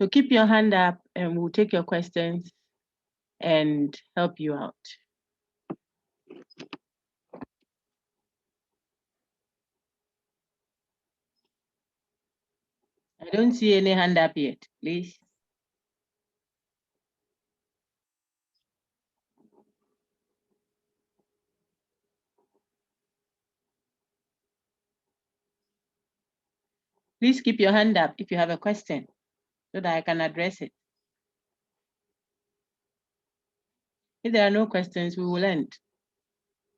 So keep your hand up and we'll take your questions and help you out. I don't see any hand up yet, please. Please keep your hand up if you have a question so that I can address it. If there are no questions, we will end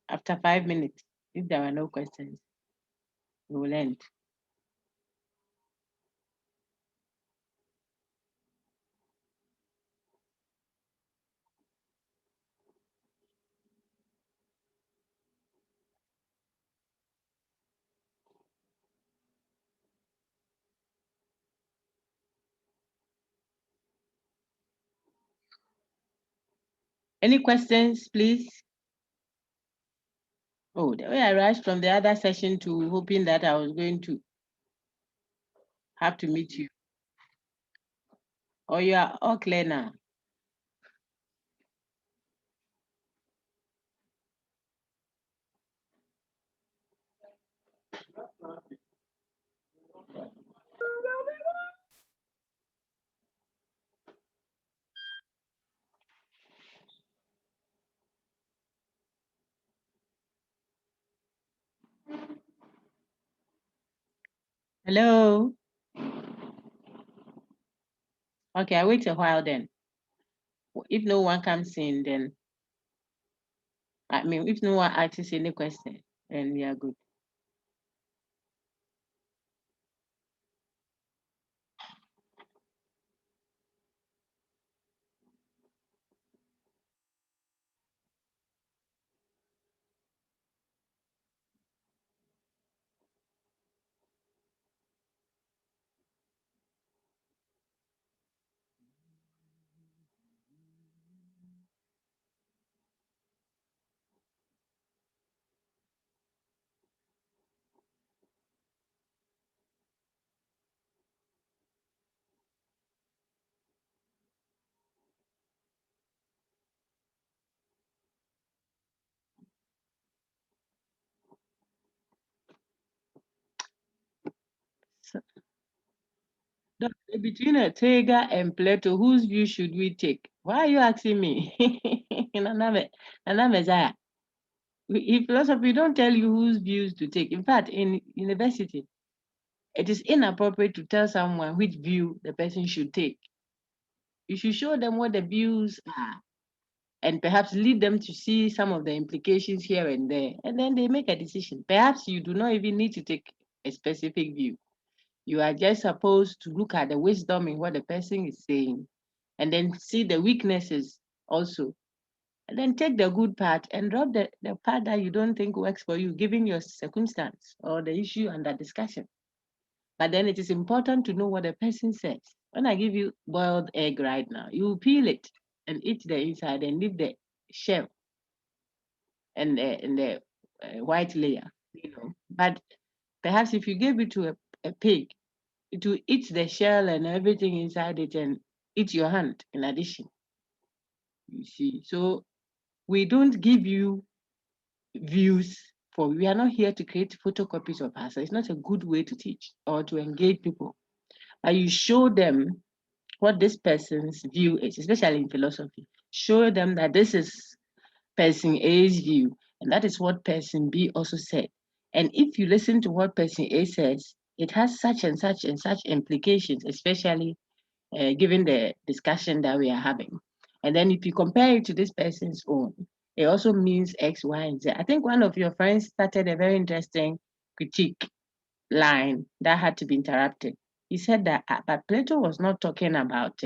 after 5 minutes. If there are no questions, we will end. Any questions, please? Oh, the way I rushed from the other session to hoping that I was going to have to meet you. Or you are all clear now? Hello? Okay, I'll wait a while then. If no one comes in, then, I mean, if no one asks any question, then we are good. So, between Ortega and Plato, whose view should we take? Why are you asking me? In philosophy, we don't tell you whose views to take. In fact, in university, it is inappropriate to tell someone which view the person should take. You should show them what the views are and perhaps lead them to see some of the implications here and there, and then they make a decision. Perhaps you do not even need to take a specific view. You are just supposed to look at the wisdom in what the person is saying and then see the weaknesses also. And then take the good part and drop the part that you don't think works for you, given your circumstance or the issue under discussion. But then it is important to know what the person says. When I give you boiled egg right now, you peel it and eat the inside and leave the shell and the white layer, But perhaps if you give it to a pig, it will eat the shell and everything inside it and eat your hand in addition. You see, so we don't give you views for, we are not here to create photocopies of us. It's not a good way to teach or to engage people. But you show them what this person's view is, especially in philosophy. Show them that this is person A's view, and that is what person B also said. And if you listen to what person A says, it has such and such and such implications, especially given the discussion that we are having. And then if you compare it to this person's own, it also means X, Y, and Z. I think one of your friends started a very interesting critique line that had to be interrupted. He said that, but Plato was not talking about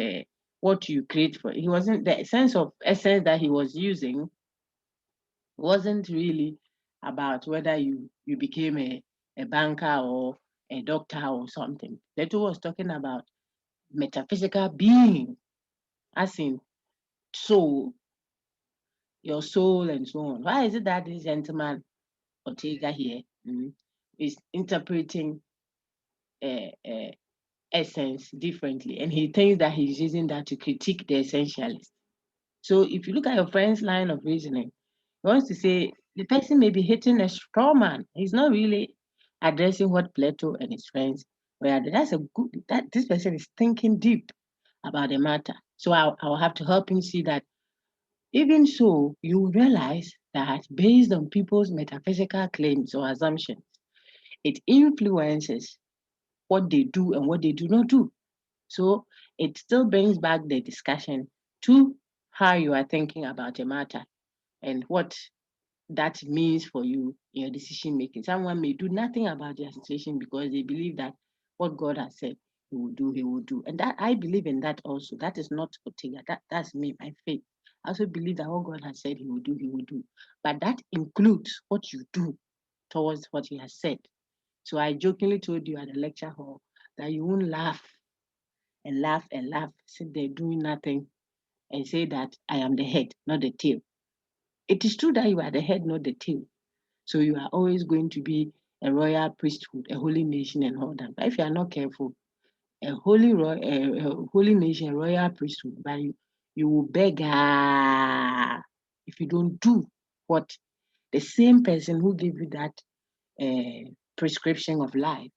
what you create for. He wasn't, the sense of essence that he was using wasn't really about whether you became a banker or a doctor or something. Plato was talking about metaphysical being, as in soul, your soul, and so on. Why is it that this gentleman, Ortega here, is interpreting a essence differently, and he thinks that he's using that to critique the essentialist. So if you look at your friend's line of reasoning, he wants to say the person may be hitting a straw man. He's not really addressing what Plato and his friends were. That's a good that this person is thinking deep about the matter. So I'll have to help him see that even so, you realize that based on people's metaphysical claims or assumptions, it influences what they do and what they do not do. So it still brings back the discussion to how you are thinking about a matter and what that means for you in your decision making. Someone may do nothing about their situation because they believe that what God has said he will do, he will do. And that I believe in that also. That is not Ortega. That's me, my faith. I also believe that what God has said he will do, he will do. But that includes what you do towards what he has said. So I jokingly told you at the lecture hall that you won't laugh and laugh and laugh, sit there doing nothing and say that I am the head, not the tail. It is true that you are the head, not the tail. So you are always going to be a royal priesthood, a holy nation, and all that. But if you are not careful, a holy nation, a royal priesthood, but you will beg if you don't do what the same person who gave you that prescription of life,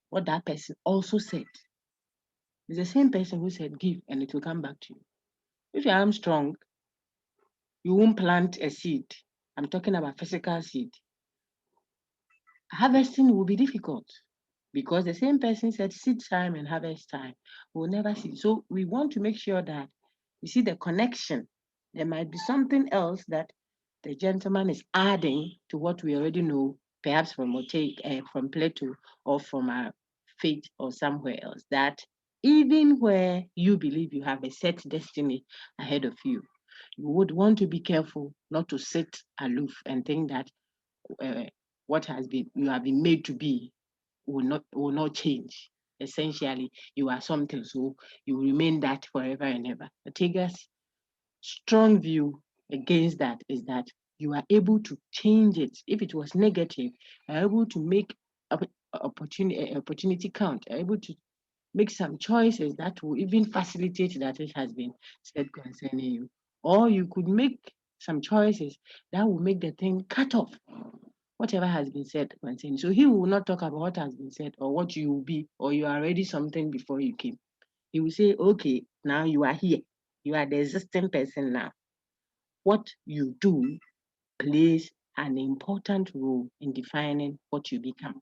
what that person also said. It's the same person who said, give and it will come back to you. If you are strong, you won't plant a seed. I'm talking about physical seed. Harvesting will be difficult because the same person said seed time and harvest time will never see. So we want to make sure that you see the connection. There might be something else that the gentleman is adding to what we already know, perhaps from Ortega, from Plato or from our faith or somewhere else, that even where you believe you have a set destiny ahead of you, you would want to be careful not to sit aloof and think that uh, what has been you have been made to be will not change. Essentially, you are something, so you remain that forever and ever. Ortega's strong view against that is that you are able to change it. If it was negative, you are able to make opportunity count. You are able to make some choices that will even facilitate that it has been said concerning you. Or you could make some choices that will make the thing cut off whatever has been said concerning. So he will not talk about what has been said or what you will be, or you are already something before you came. He will say, okay, now you are here. You are the existing person now. What you do plays an important role in defining what you become.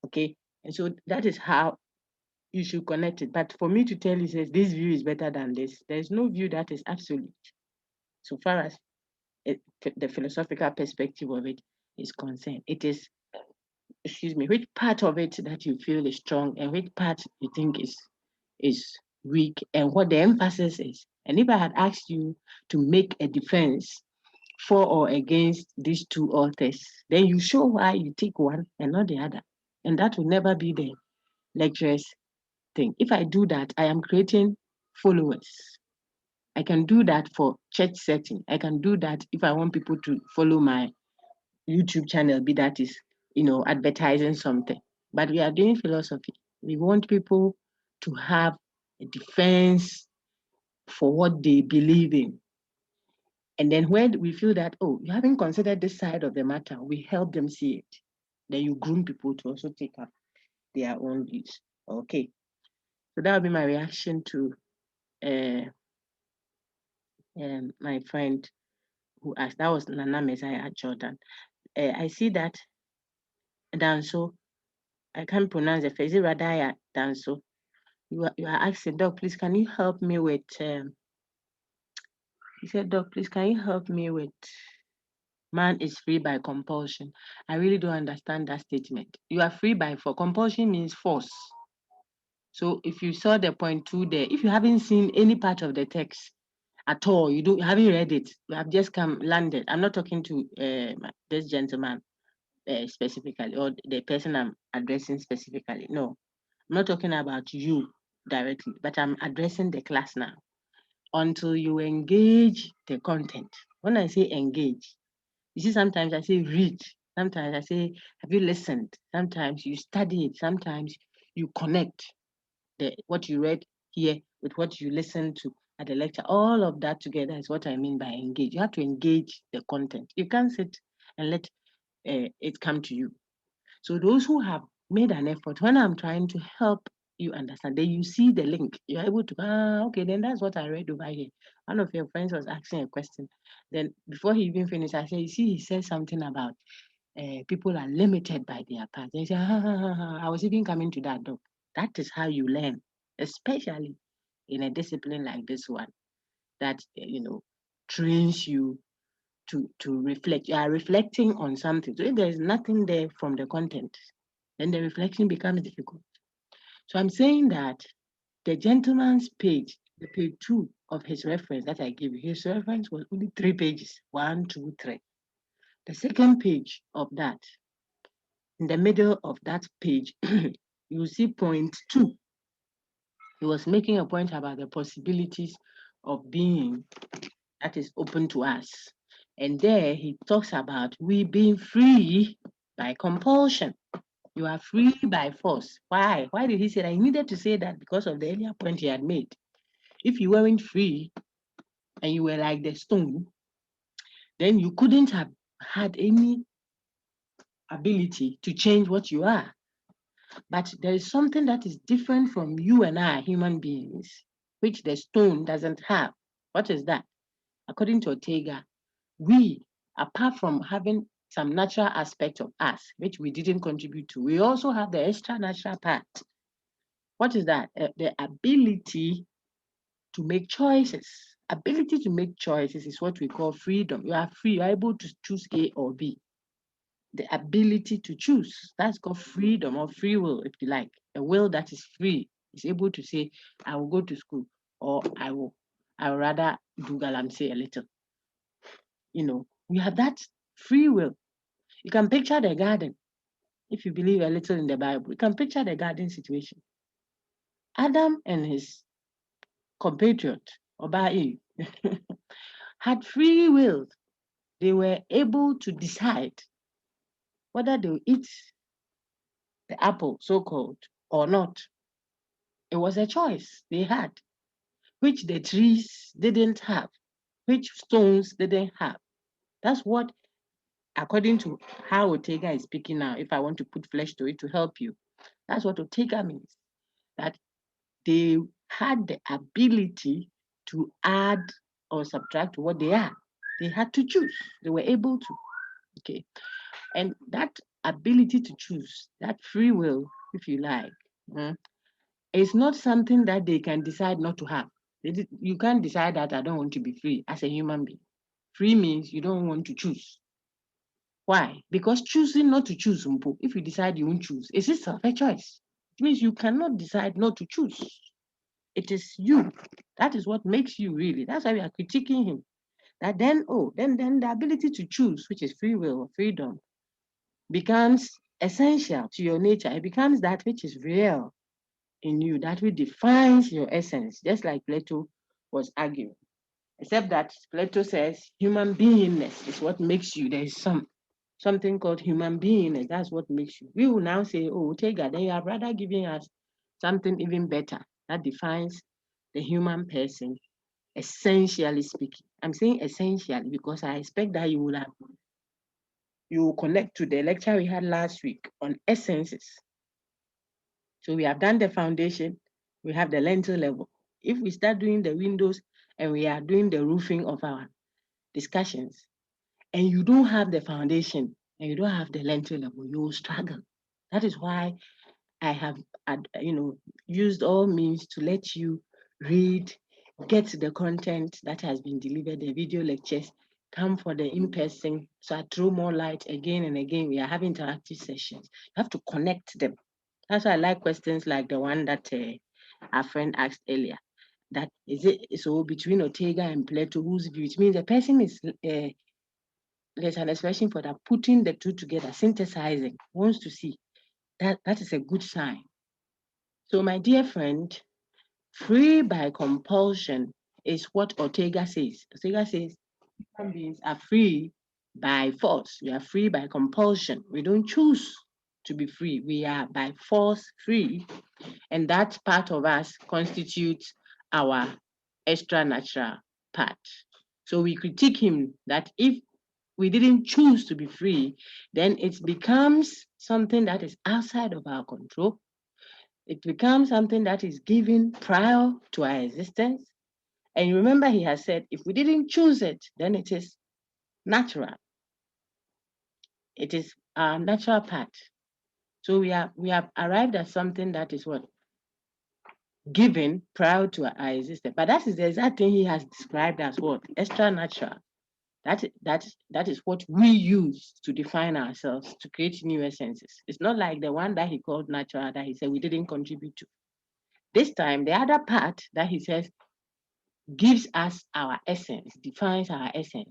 Okay. And so that is how you should connect it. But for me to tell you, says this view is better than this, there's no view that is absolute. So far as the philosophical perspective of it is concerned, it is, excuse me, which part of it that you feel is strong and which part you think is weak and what the emphasis is. And if I had asked you to make a defense for or against these two authors, then you show why you take one and not the other. And that will never be the lecturer's thing. If I do that, I am creating followers. I can do that for church setting. I can do that if I want people to follow my YouTube channel, be that is, advertising something. But we are doing philosophy. We want people to have a defense for what they believe in. And then when we feel that, oh, you haven't considered this side of the matter, we help them see it. Then you groom people to also take up their own views. Okay. So that would be my reaction to my friend who asked. That was Nana Messiah Jordan. I see that Danso, I can't pronounce the face, is it Radaya Danso? You are asking, Doc, please, can you help me with, he said, Doc, please, can you help me with man is free by compulsion? I really don't understand that statement. You are free by for compulsion means force. So if you saw the point two there, if you haven't seen any part of the text at all, you haven't read it, you have just come landed. I'm not talking to this gentleman specifically or the person I'm addressing specifically. No, I'm not talking about you directly, but I'm addressing the class now. Until you engage the content. When I say engage, you see, sometimes I say read, sometimes I say, have you listened? Sometimes you study it, sometimes you connect what you read here with what you listen to at the lecture. All of that together is what I mean by engage. You have to engage the content. You can't sit and let it come to you. So those who have made an effort, when I'm trying to help you understand, then you see the link. You're able to, okay, then that's what I read over here. One of your friends was asking a question. Then before he even finished, I said, you see, he said something about people are limited by their past. They say, I was even coming to that, though. That is how you learn, especially in a discipline like this one that, trains you to reflect. You are reflecting on something. So if there's nothing there from the content, then the reflection becomes difficult. So I'm saying that the gentleman's page, the page 2 of his reference that I gave you, his reference was only 3 pages. 1, 2, 3. The second page of that, in the middle of that page, you see point 2. He was making a point about the possibilities of being that is open to us. And there he talks about we being free by compulsion. You are free by force. Why? Why did he say that? He needed to say that because of the earlier point he had made. If you weren't free and you were like the stone, then you couldn't have had any ability to change what you are. But there is something that is different from you and I, human beings, which the stone doesn't have. What is that? According to Ortega, we, apart from having some natural aspect of us, which we didn't contribute to, we also have the extra natural part. What is that? The ability to make choices. Ability to make choices is what we call freedom. You are free, you are able to choose A or B. The ability to choose, that's called freedom or free will, if you like. A will that is free is able to say, I will go to school, or I will rather do galamsey a little. We have that free will. You can picture the garden. If you believe a little in the Bible, you can picture the garden situation. Adam and his compatriot, Obai, had free will. They were able to decide whether they will eat the apple, so-called, or not. It was a choice they had, which the trees didn't have, which stones didn't have. That's what, according to how Ortega is speaking now, if I want to put flesh to it to help you, that's what Ortega means, that they had the ability to add or subtract what they are. They had to choose. They were able to. Okay. And that ability to choose, that free will, if you like, is not something that they can decide not to have. You can't decide that I don't want to be free as a human being. Free means you don't want to choose. Why? Because choosing not to choose, if you decide you won't choose, is itself a choice. It means you cannot decide not to choose. It is you. That is what makes you really. That's why we are critiquing him. That then the ability to choose, which is free will or freedom, becomes essential to your nature. It becomes that which is real in you, that which defines your essence, just like Plato was arguing. Except that Plato says human beingness is what makes you. There is something called human beingness. That's what makes you. We will now say, oh, Ortega, then you are rather giving us something even better that defines the human person, essentially speaking. I'm saying essentially because I expect that you will connect to the lecture we had last week on essences. So we have done the foundation, we have the lintel level. If we start doing the windows and we are doing the roofing of our discussions, and you don't have the foundation and you don't have the lintel level, you will struggle. That is why I have, used all means to let you read, get the content that has been delivered, the video lectures, come for the in-person. So I throw more light again and again. We are having interactive sessions. You have to connect them. That's why I like questions like the one that our friend asked earlier. That is it. So between Ortega and Plato, whose view? It means the person is there's an expression for that, putting the two together, synthesizing, wants to see. That is a good sign. So my dear friend, free by compulsion is what Ortega says. Ortega says human beings are free by force. We are free by compulsion. We don't choose to be free. We are by force free And that part of us constitutes our extra natural part. So we critique him that if we didn't choose to be free, then it becomes something that is outside of our control. It becomes something that is given prior to our existence. And remember, he has said, if we didn't choose it, then it is natural. It is our natural part. So we have arrived at something that is what? Given prior to our existence. But that is the exact thing he has described as what? Extra natural. That is what we use to define ourselves, to create new essences. It's not like the one that he called natural that he said we didn't contribute to. This time, the other part that he says gives us our essence, defines our essence.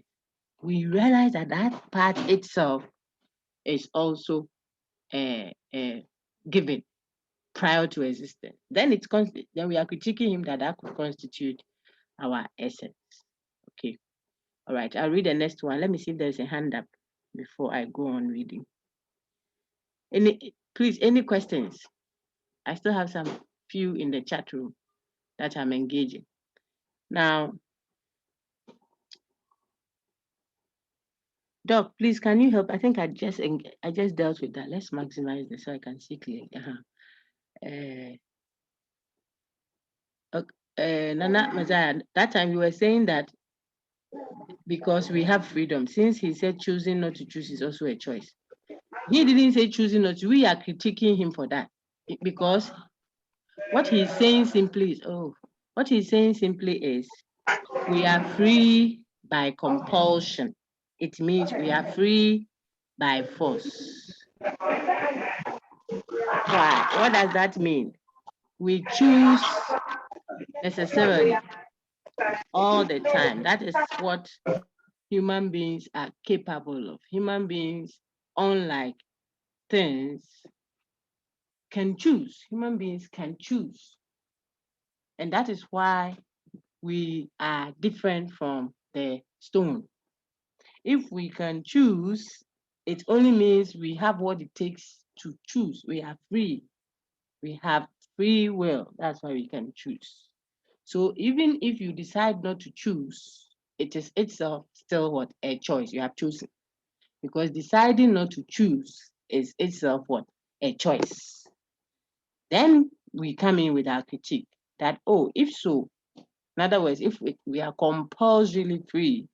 We realize that that part itself is also given prior to existence. Then then we are critiquing him that could constitute our essence. Okay. All right. I'll read the next one. Let me see if there's a hand up before I go on reading. Please, any questions? I still have some few in the chat room that I'm engaging. Now, Doc, please, can you help? I think I just dealt with that. Let's maximize this so I can see clearly. Nana Mazaya, that time you were saying that because we have freedom, since he said choosing not to choose is also a choice. He didn't say choosing not to. We are critiquing him for that because what he's saying simply is, we are free by compulsion. It means we are free by force. Why? What does that mean? We choose necessarily all the time. That is what human beings are capable of. Human beings, unlike things, can choose. Human beings can choose. And that is why we are different from the stone. If we can choose, it only means we have what it takes to choose. We are free. We have free will. That's why we can choose. So even if you decide not to choose, it is itself still what? A choice. You have chosen. Because deciding not to choose is itself what? A choice. Then we come in with our critique that, oh, if so, in other words, if we are compulsorily free,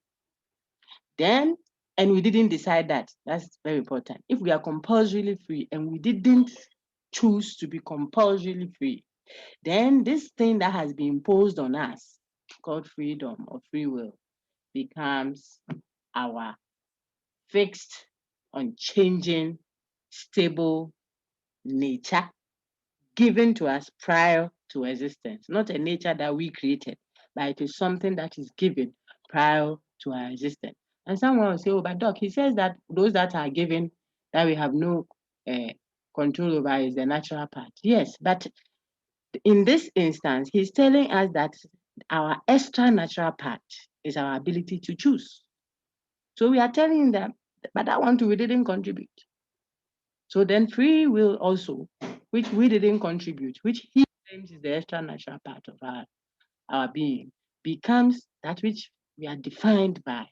then, and we didn't decide that's very important. If we are compulsorily free and we didn't choose to be compulsorily free, then this thing that has been imposed on us, called freedom or free will, becomes our fixed, unchanging, stable nature given to us prior to existence, not a nature that we created, but it is something that is given prior to our existence. And someone will say, oh, but Doc, he says that those that are given that we have no control over is the natural part. Yes, but in this instance, he's telling us that our extra natural part is our ability to choose. So we are telling them, but that one too, we didn't contribute. So then free will also, which we didn't contribute, which he claims is the extra natural part of our being, becomes that which we are defined by,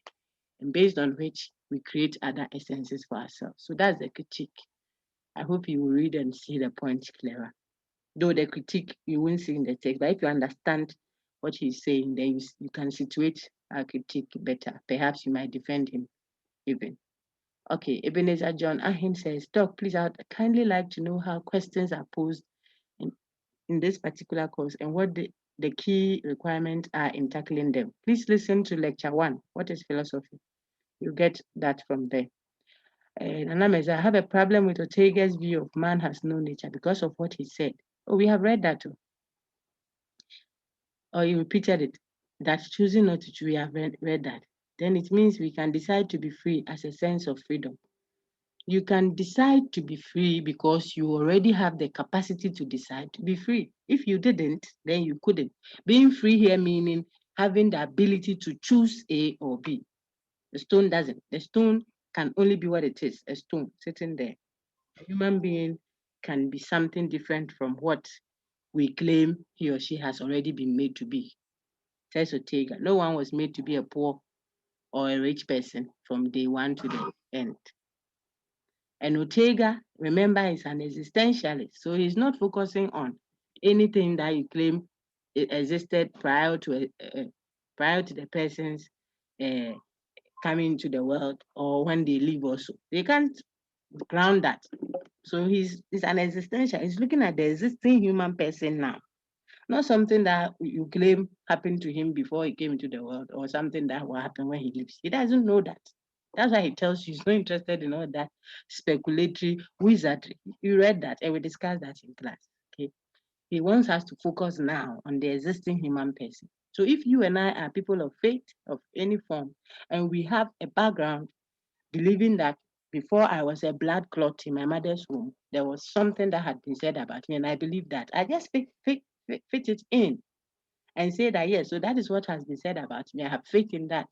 and based on which we create other essences for ourselves. So that's the critique. I hope you will read and see the point clearer. Though the critique you won't see in the text, but if you understand what he's saying, then you can situate our critique better. Perhaps you might defend him even. Okay, Ebenezer John Ahim says, Doc, please, I'd kindly like to know how questions are posed in this particular course and what the key requirements are in tackling them. Please listen to lecture 1. What is philosophy? You get that from there. Nana I have a problem with Ortega's view of man has no nature because of what he said. Oh, we have read that too. Or you repeated it. That choosing not to choose, we have read that. Then it means we can decide to be free as a sense of freedom. You can decide to be free because you already have the capacity to decide to be free. If you didn't, then you couldn't. Being free here meaning having the ability to choose A or B. The stone doesn't. The stone can only be what it is, a stone sitting there. A human being can be something different from what we claim he or she has already been made to be. Says Ortega. No one was made to be a poor or a rich person from day one to the end. And Ortega, remember, is an existentialist. So he's not focusing on anything that you claim it existed prior to the person's uh, coming to the world or when they leave also. They can't ground that. So he's an existential. He's looking at the existing human person now, not something that you claim happened to him before he came into the world or something that will happen when he leaves. He doesn't know that. That's why he tells you he's not interested in all that speculatory wizardry. You read that and we discussed that in class. Okay. He wants us to focus now on the existing human person. So if you and I are people of faith of any form, and we have a background believing that before I was a blood clot in my mother's womb, there was something that had been said about me, and I believe that. I just fit it in and say that, yes, so that is what has been said about me. I have faith in that.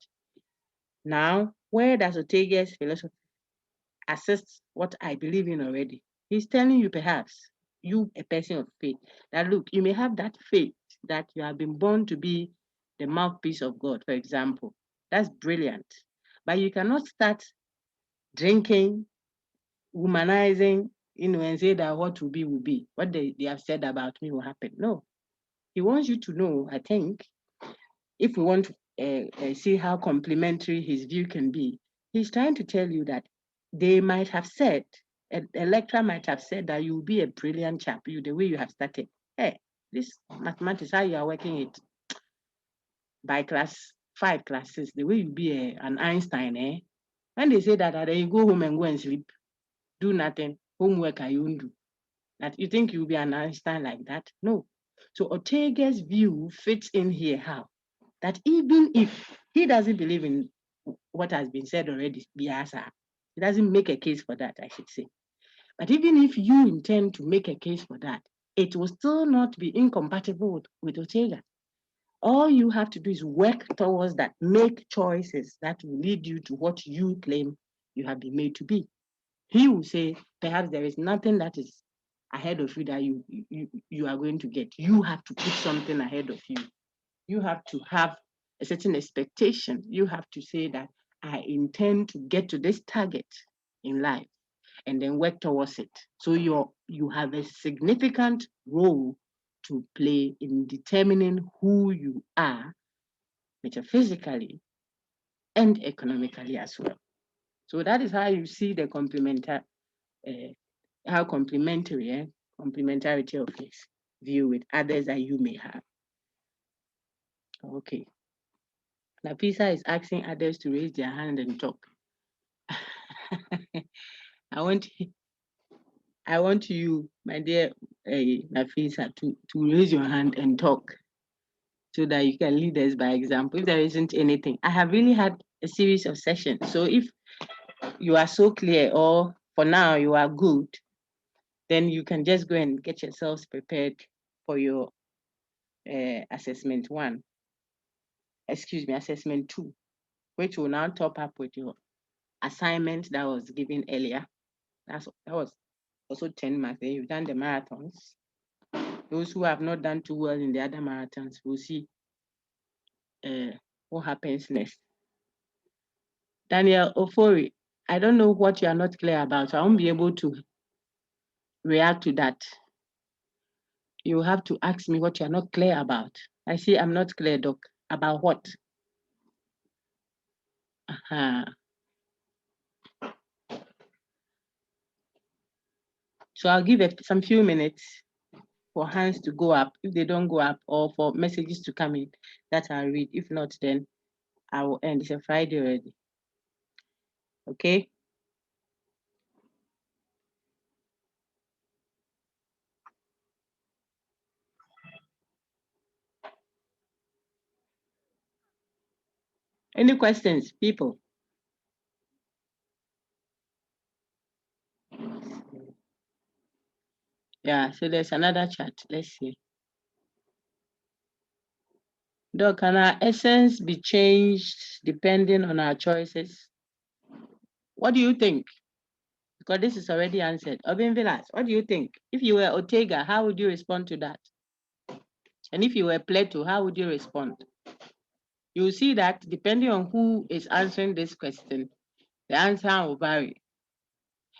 Now, where does Ortega's philosophy assist what I believe in already? He's telling you, perhaps, you, a person of faith, that look, you may have that faith that you have been born to be the mouthpiece of God, for example. That's brilliant. But you cannot start drinking, womanizing, and say that what will be will be. What they have said about me will happen. No. He wants you to know, I think, if we want to see how complementary his view can be, he's trying to tell you that they might have said, a lecturer might have said that you'll be a brilliant chap, the way you have started. Hey, this mathematics, how you are working it by class 5 classes, the way you be an Einstein, eh? When they say that, then you go home and go and sleep, do nothing, homework I won't do. That you think you'll be an Einstein like that? No. So Ortega's view fits in here how? That even if he doesn't believe in what has been said already, Biasa, he doesn't make a case for that, I should say. But even if you intend to make a case for that, it will still not be incompatible with Ortega. All you have to do is work towards that, make choices that will lead you to what you claim you have been made to be. He will say, perhaps there is nothing that is ahead of you that you are going to get. You have to put something ahead of you. You have to have a certain expectation. You have to say that I intend to get to this target in life and then work towards it. So you have a significant role to play in determining who you are metaphysically and economically as well. So that is how you see the how complementarity of his view with others that you may have. Okay. Nafisa is asking others to raise their hand and talk. I want you, my dear Nafisa, to raise your hand and talk so that you can lead us by example. If there isn't anything, I have really had a series of sessions. So if you are so clear, or for now you are good, then you can just go and get yourselves prepared for your assessment 2, which will now top up with your assignment that was given earlier. That was also 10 marks. Then you've done the marathons. Those who have not done too well in the other marathons, we'll see what happens next. Daniel Ofori, I don't know what you are not clear about. I won't be able to react to that. You have to ask me what you are not clear about. I see I'm not clear, Doc. About what? Uh-huh. So I'll give it some few minutes for hands to go up. If they don't go up, or for messages to come in, that I'll read. If not, then I will end. It's a Friday already. Okay? Any questions, people? Yeah, so there's another chat. Let's see. Doc, can our essence be changed depending on our choices? What do you think? Because this is already answered. Obin Vilas, what do you think? If you were Ortega, how would you respond to that? And if you were Plato, how would you respond? You see that depending on who is answering this question, the answer will vary.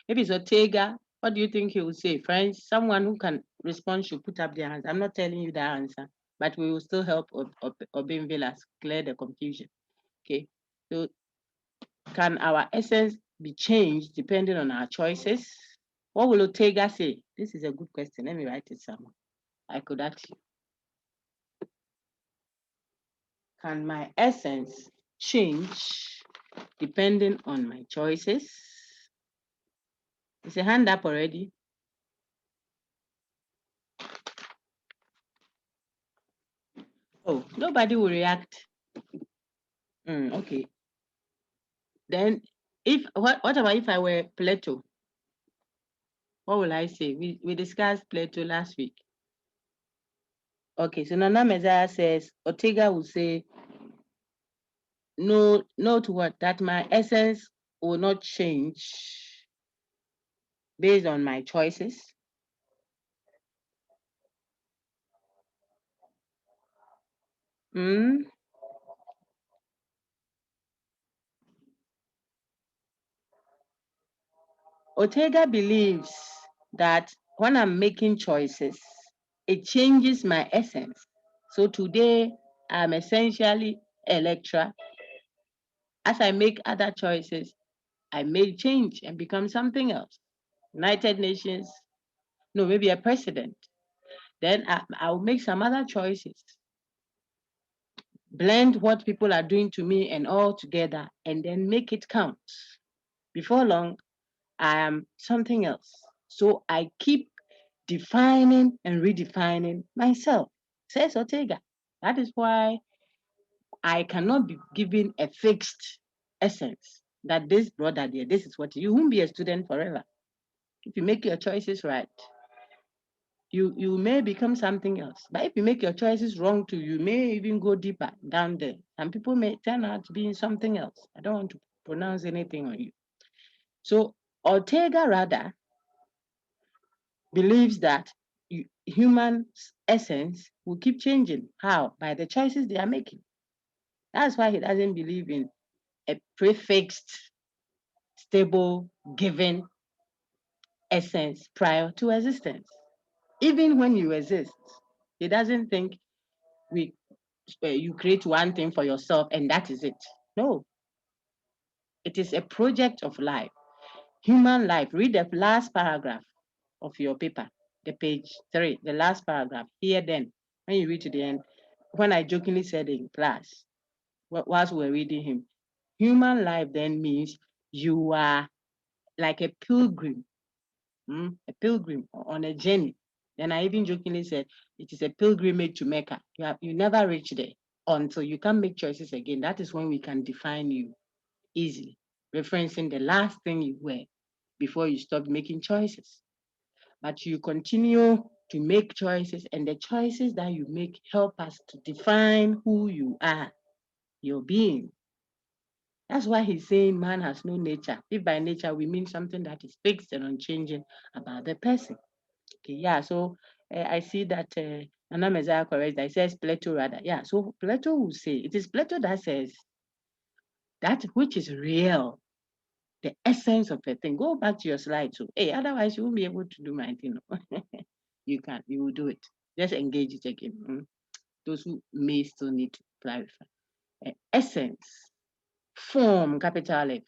If it's Ortega, what do you think he will say? Friends, someone who can respond should put up their hands. I'm not telling you the answer, but we will still help Obin Villas clear the confusion. Okay. So can our essence be changed depending on our choices? What will Ortega say? This is a good question. Let me write it somewhere. I could ask you. Can my essence change depending on my choices? Is a hand up already? Oh, nobody will react. Okay. Then if what about if I were Plato? What will I say? We discussed Plato last week. Okay, so Nana Messiah says Ortega will say no, note what that my essence will not change based on my choices. Hmm. Ortega believes that when I'm making choices, it changes my essence. So today I'm essentially a lecturer. As I make other choices, I may change and become something else. United Nations, no, maybe a president. Then I'll make some other choices, blend what people are doing to me and all together, and then make it count. Before long, I am something else. So I keep defining and redefining myself, says Ortega. That is why I cannot be given a fixed essence that this brother there, this is what you won't be a student forever. If you make your choices right, you may become something else. But if you make your choices wrong too, you may even go deeper down there. Some people may turn out to be something else. I don't want to pronounce anything on you. So Ortega rather believes that human essence will keep changing. How? By the choices they are making. That's why he doesn't believe in a prefixed, stable, given essence prior to existence. Even when you exist, he doesn't think we you create one thing for yourself and that is it. No, it is a project of life, human life. Read the last paragraph of your paper, the page 3, the last paragraph. Here then, when you read to the end, when I jokingly said in class, whilst we were reading him, human life then means you are like a pilgrim, a pilgrim on a journey. Then I even jokingly said it is a pilgrimage to Mecca. You never reach there until you can make choices again. That is when we can define you easily, referencing the last thing you were before you stopped making choices. But you continue to make choices, and the choices that you make help us to define who you are, your being. That's why he's saying man has no nature. If by nature we mean something that is fixed and unchanging about the person. Okay, yeah, so I see that Nana Messiah correct. That says Plato rather. Yeah, so Plato will say, it is Plato that says that which is real, the essence of a thing. Go back to your slide too. Hey, otherwise you won't be able to do my thing. You can, you will do it. Just engage it again. Those who may still need to clarify. Essence, form, capital F,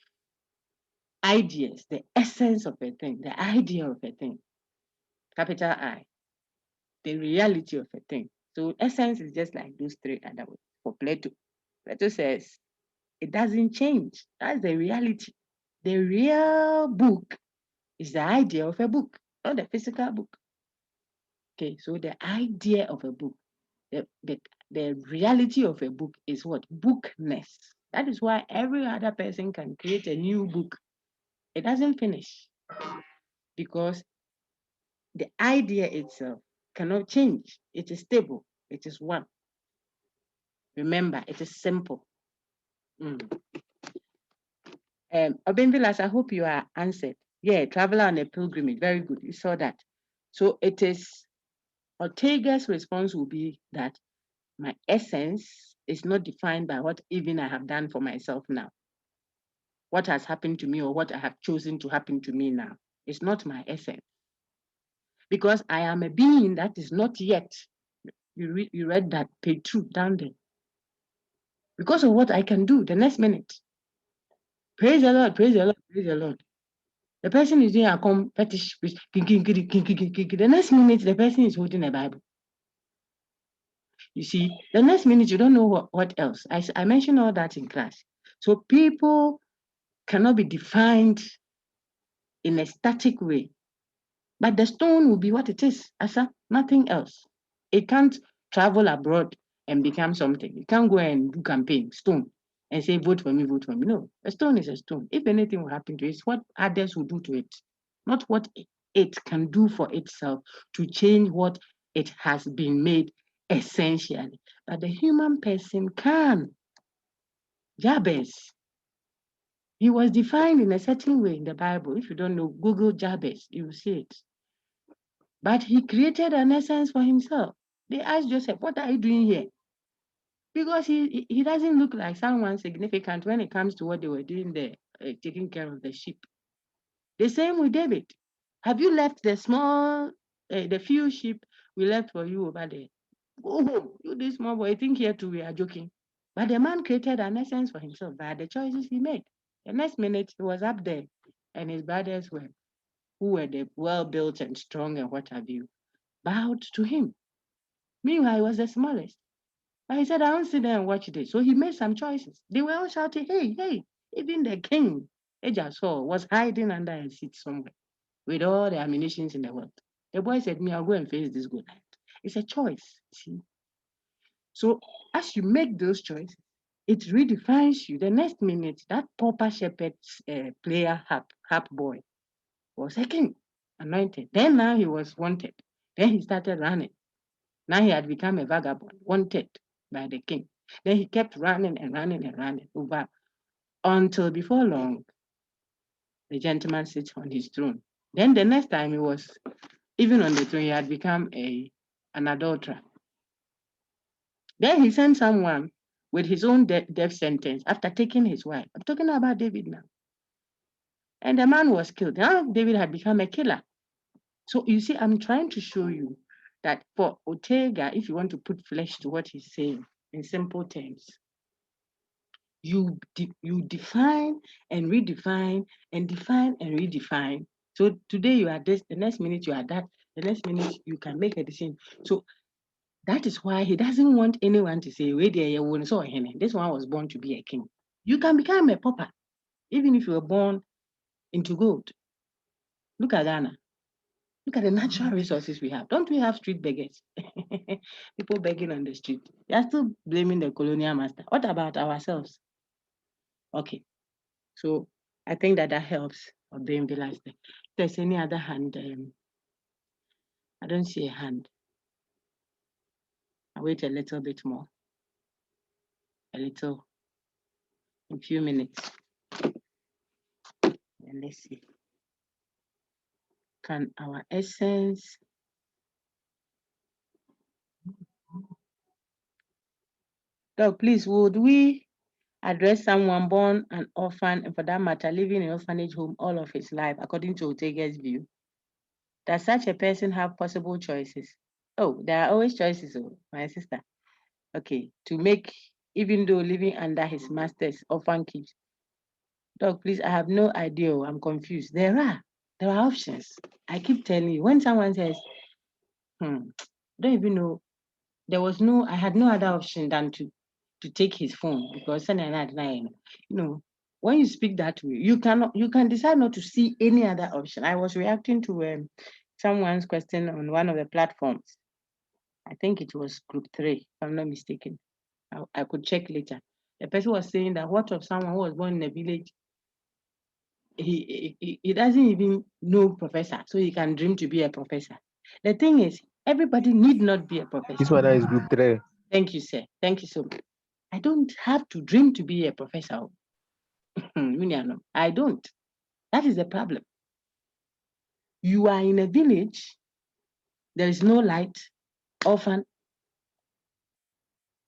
ideas, the essence of a thing, the idea of a thing, capital I, the reality of a thing. So essence is just like those three other words for Plato. Plato says it doesn't change. That's the reality. The real book is the idea of a book, not the physical book. Okay, so the idea of a book, the, the, the reality of a book is what? Bookness. That is why every other person can create a new book. It doesn't finish because the idea itself cannot change. It is stable. It is one. Remember, it is simple. Obinvilas, I hope you are answered. Yeah, traveler on a pilgrimage. Very good. You saw that. So it is Ortega's response will be that my essence is not defined by what even I have done for myself now. What has happened to me or what I have chosen to happen to me now is not my essence. Because I am a being that is not yet. You read that page 2 down there. Because of what I can do the next minute. Praise the Lord, praise the Lord, praise the Lord. The person is doing a fetish. The next minute, the person is holding a Bible. You see, the next minute, you don't know what else. I mentioned all that in class. So people cannot be defined in a static way. But the stone will be what it is, Asa, nothing else. It can't travel abroad and become something. It can't go and do campaign, stone, and say, vote for me, vote for me. No, a stone is a stone. If anything will happen to it, it's what others will do to it, not what it can do for itself to change what it has been made essentially. But the human person can. Jabez, he was defined in a certain way in the Bible. If you don't know, Google Jabez, you will see it. But he created an essence for himself. They asked Joseph, what are you doing here? Because he doesn't look like someone significant when it comes to what they were doing there, taking care of the sheep. The same with David. Have you left the few sheep we left for you over there? Go home. You this small boy, I think here too we are joking. But the man created an essence for himself by the choices he made. The next minute he was up there and his brothers who were the well-built and strong and what have you, bowed to him. Meanwhile, he was the smallest. But he said, I won't sit there and watch this. So he made some choices. They were all shouting, hey, hey. Even the king, Ejah was hiding under a seat somewhere with all the ammunition in the world. The boy said, me, I'll go and face this Goliath. It's a choice, see. So as you make those choices, it redefines you. The next minute, that pauper shepherd player harp boy was a king, anointed. Then now he was wanted. Then he started running. Now he had become a vagabond, wanted by the king. Then he kept running and running and running over until before long, the gentleman sits on his throne. Then the next time he was even on the throne, he had become an adulterer. Then he sent someone with his own death sentence after taking his wife. I'm talking about David now. And the man was killed. Now David had become a killer. So you see, I'm trying to show you that for Ortega, if you want to put flesh to what he's saying in simple terms, you define and redefine and define and redefine. So today you are this, the next minute you are that, the next minute you can make a decision. So that is why he doesn't want anyone to say, wait there, this one was born to be a king. You can become a pauper, even if you were born into gold. Look at Ghana. Look at the natural resources we have. Don't we have street beggars? People begging on the street. They are still blaming the colonial master. What about ourselves? Okay. So I think that helps of being realized. If there's any other hand, I don't see a hand. I'll wait a little bit more. In a few minutes. And let's see. Can our essence please, would we address someone born an orphan and for that matter living in an orphanage home all of his life, according to Ortega's view? Does such a person have possible choices? Oh, there are always choices, my sister. Okay, to make, even though living under his master's orphan keeps. Doc, please, I have no idea. I'm confused. There are options. I keep telling you, when someone says, don't even know, I had no other option than to take his phone because when you speak that way, you can decide not to see any other option. I was reacting to someone's question on one of the platforms. I think it was group 3, if I'm not mistaken. I could check later. The person was saying that what of someone who was born in a village, he doesn't even know professor, so he can dream to be a professor. The thing is, everybody need not be a professor. This one is group 3. Thank you, sir. Thank you so much. I don't have to dream to be a professor. I don't. That is the problem. You are in a village, there is no light, orphan.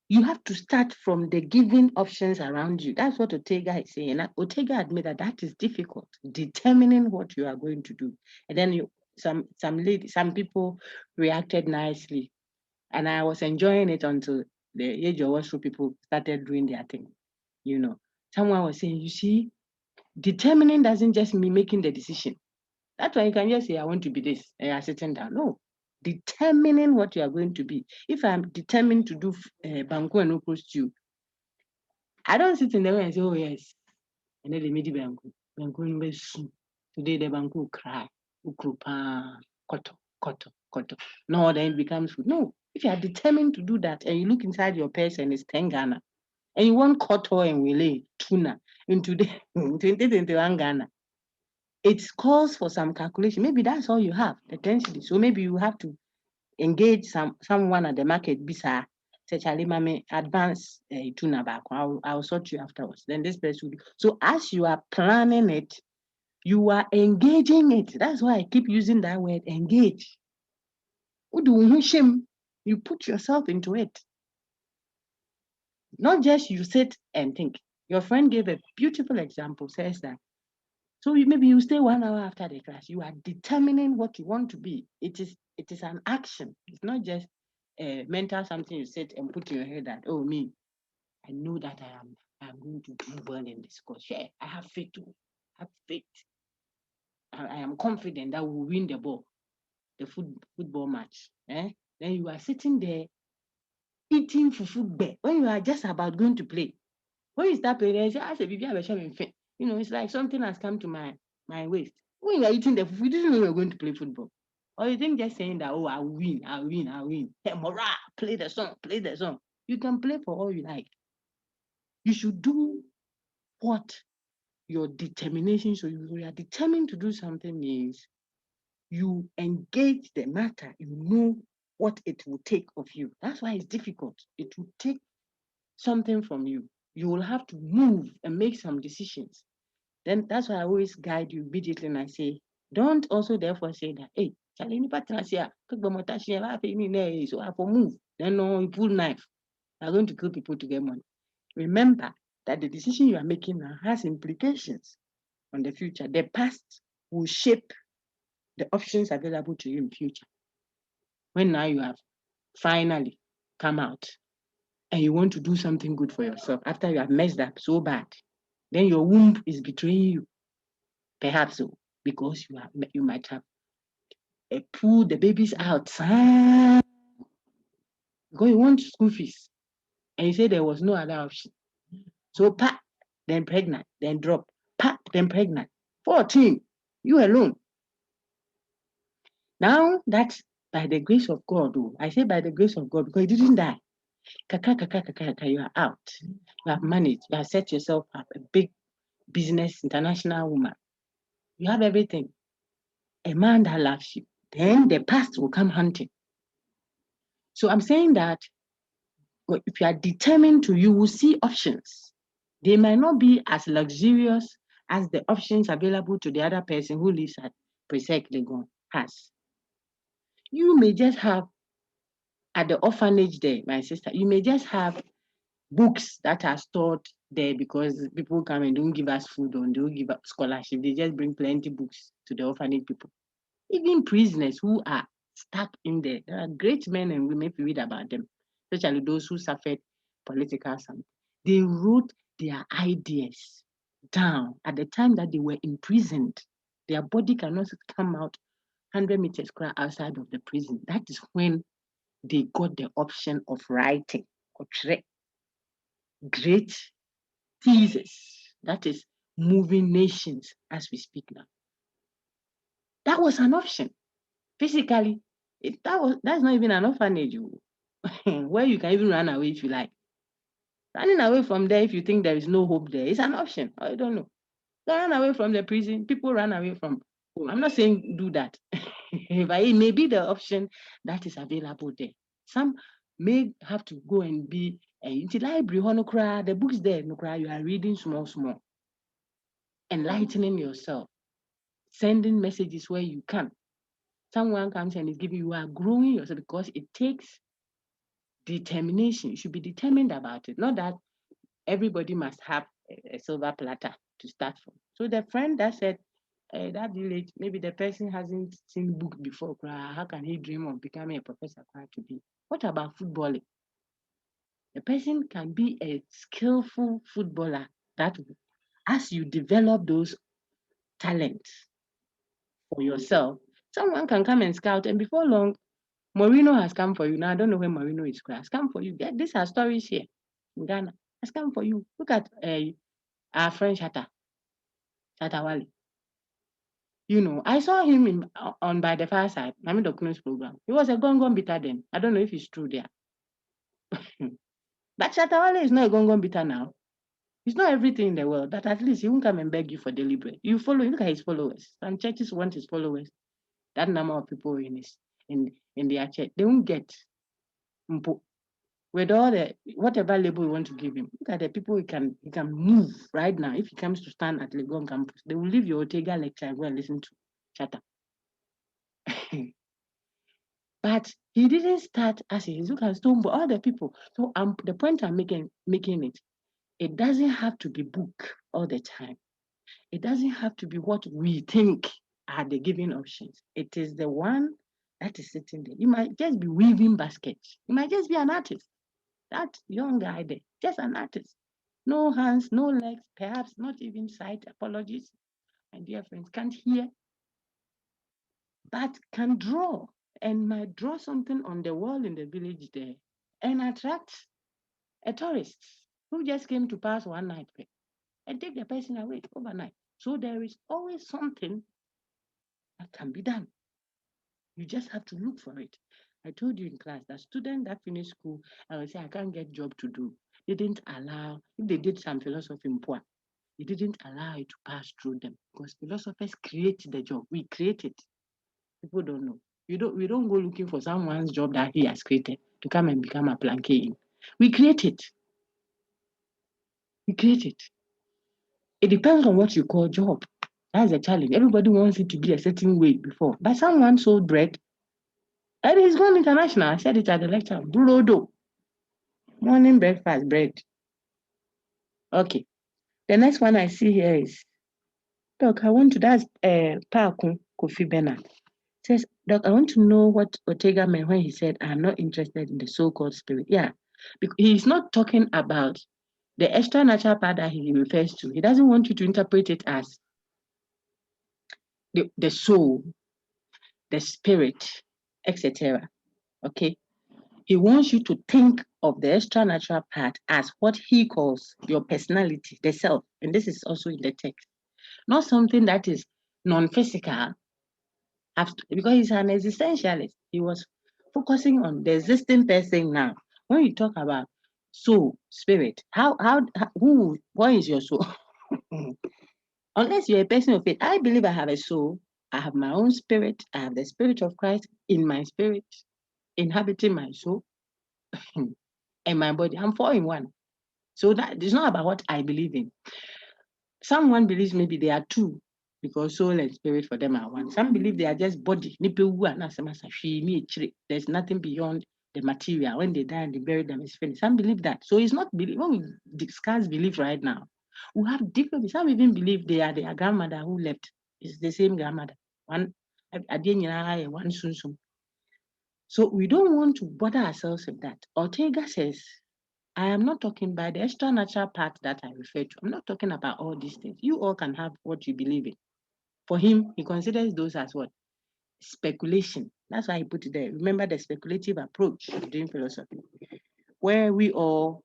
You have to start from the given options around you. That's what Ortega is saying. And Ortega admit that is difficult, determining what you are going to do. And then some people reacted nicely, and I was enjoying it until the age of Western people started doing their thing. Someone was saying, you see, determining doesn't just mean making the decision. That's why you can just say, I want to be this, and you're sitting down. No, determining what you are going to be. If I'm determined to do banku and okra stew, I don't sit in there and say, oh yes, and then they made the banku. Banku soup. Today the banku will cry, ukrupa, koto, koto, koto. No, then it becomes food. No, if you are determined to do that and you look inside your purse and it's 10 Ghana, and you want koto and wele, tuna, in today, 2021 Ghana, it calls for some calculation. Maybe that's all you have, the density. So maybe you have to engage someone at the market, bisa, say, Charlie, mame, advance tuna back. I'll sort you afterwards. Then this person will be. So as you are planning it, you are engaging it. That's why I keep using that word, engage. You put yourself into it. Not just you sit and think. Your friend gave a beautiful example, says that. So maybe you stay 1 hour after the class. You are determining what you want to be. It is an action. It's not just a mental something you sit and put in your head that, oh, me, I know that I'm going to do well in this course. Yeah, I have faith to have faith. I am confident that we'll win the ball, the football match. Then you are sitting there eating fufu when you are just about going to play. When you start playing, I say, it's like something has come to my waist. When you are eating the food, you didn't know you were going to play football. Or you think just saying that, oh, I'll win. Hey, morale, play the song. You can play for all you like. You should do what your determination. So you are determined to do something means you engage the matter. You know what it will take of you. That's why it's difficult. It will take something from you. You will have to move and make some decisions. Then that's why I always guide you immediately and I say, don't also therefore say that, hey, Charlie, so I for move. Then no, you pull knife. You're going to kill people to get money. Remember that the decision you are making now has implications on the future. The past will shape the options available to you in future. When now you have finally come out and you want to do something good for yourself after you have messed up so bad, then your womb is betraying you. Perhaps so, because you might have pulled the babies out because you want school fees and you say there was no other option. So pap, then pregnant, then drop, pap, then pregnant. 14, you alone. Now that's by the grace of God. I say by the grace of God because you didn't die. You are out. You have managed. You have set yourself up a big business, international woman. You have everything. A man that loves you. Then the past will come hunting. So I'm saying that if you are determined to, you will see options. They might not be as luxurious as the options available to the other person who lives at Presec Legon has. You may just have at the orphanage there, my sister, you may just have books that are stored there because people come and don't give us food or don't give us scholarship. They just bring plenty books to the orphanage people. Even prisoners who are stuck in there, there are great men and women if you read about them, especially those who suffered political something. They wrote their ideas down at the time that they were imprisoned. Their body cannot come out 100 meters outside of the prison. That is when they got the option of writing or great thesis. That is moving nations as we speak now. That was an option. Physically, that's not even an orphanage where you can even run away if you like. Running away from there if you think there is no hope there is an option. I don't know. Run away from the prison. People run away from home. I'm not saying do that. But it may be the option that is available there. Some may have to go and be in the library, the books there, you are reading small, enlightening yourself, sending messages where you can. someone comes and is giving you are growing yourself because it takes determination. You should be determined about it. Not that everybody must have a silver platter to start from. So the friend that said that village, maybe the person hasn't seen book before. How can he dream of becoming a professor? To be. What about footballing? The person can be a skillful footballer that as you develop those talents for yourself, someone can come and scout, and before long, Mourinho has come for you. Now, I don't know where Mourinho is. Has come for you. These are stories here in Ghana. Has come for you. Look at our friend Shatawale. You know, I saw him on By the Fireside, Mami Dokuno's program. He was a gongon bitter then. I don't know if it's true there. But Shatawale is not a gongon bitter now. He's not everything in the world, but at least he won't come and beg you for deliberate. You follow, look at his followers. Some churches want his followers. That number of people in their church, they won't get mpo. With all the whatever label you want to give him. Look at the people he can move right now. If he comes to stand at Legon campus, they will leave your Ortega lecture and go and listen to Chatter. But he didn't start as he is. Look at Stone, but all the people. So the point I'm making it doesn't have to be book all the time. It doesn't have to be what we think are the given options. It is the one that is sitting there. You might just be weaving baskets. You might just be an artist. That young guy there, just an artist. No hands, no legs, perhaps not even sight. Apologies, my dear friends, can't hear, but can draw and might draw something on the wall in the village there and attract a tourist who just came to pass one night and take the person away overnight. So there is always something that can be done. You just have to look for it. I told you in class that students that finish school, I will say, I can't get job to do. They didn't allow, if they did some philosophy in Pua, they didn't allow it to pass through them because philosophers create the job. We create it. People don't know. We don't go looking for someone's job that he has created to come and become a planqué. We create it. We create it. It depends on what you call job. That's a challenge. Everybody wants it to be a certain way before. But someone sold bread and he's gone international. I said it at the lecture. Bulodo. Morning breakfast, bread. Okay. The next one I see here is, Doc, I want to, that's Paakun Kofi Bernard. Says, Doc, I want to know what Ortega meant when he said, I'm not interested in the so-called spirit. Yeah, because he's not talking about the extra natural part that he refers to. He doesn't want you to interpret it as the soul, the spirit, etc. Okay? He wants you to think of the extra natural part as what he calls your personality, the self. And this is also in the text. Not something that is non-physical, because he's an existentialist. He was focusing on the existing person now. When you talk about soul, spirit, what is your soul? Unless you're a person of faith, I believe I have a soul. I have my own spirit. I have the spirit of Christ in my spirit, inhabiting my soul and my body. I'm 4 in 1. So that it's not about what I believe in. Someone believes maybe they are 2 because soul and spirit for them are 1. Some believe they are just body. There's nothing beyond the material. When they die and they bury them, it's finished. Some believe that. So it's not belief. When we discuss belief right now, we have different. Some even believe they are their grandmother who left. It's the same grandmother. One. So we don't want to bother ourselves with that. Ortega says, I am not talking by the extra natural part that I refer to. I'm not talking about all these things. You all can have what you believe in. For him, he considers those as what? Speculation. That's why he put it there. Remember the speculative approach of doing philosophy, where we all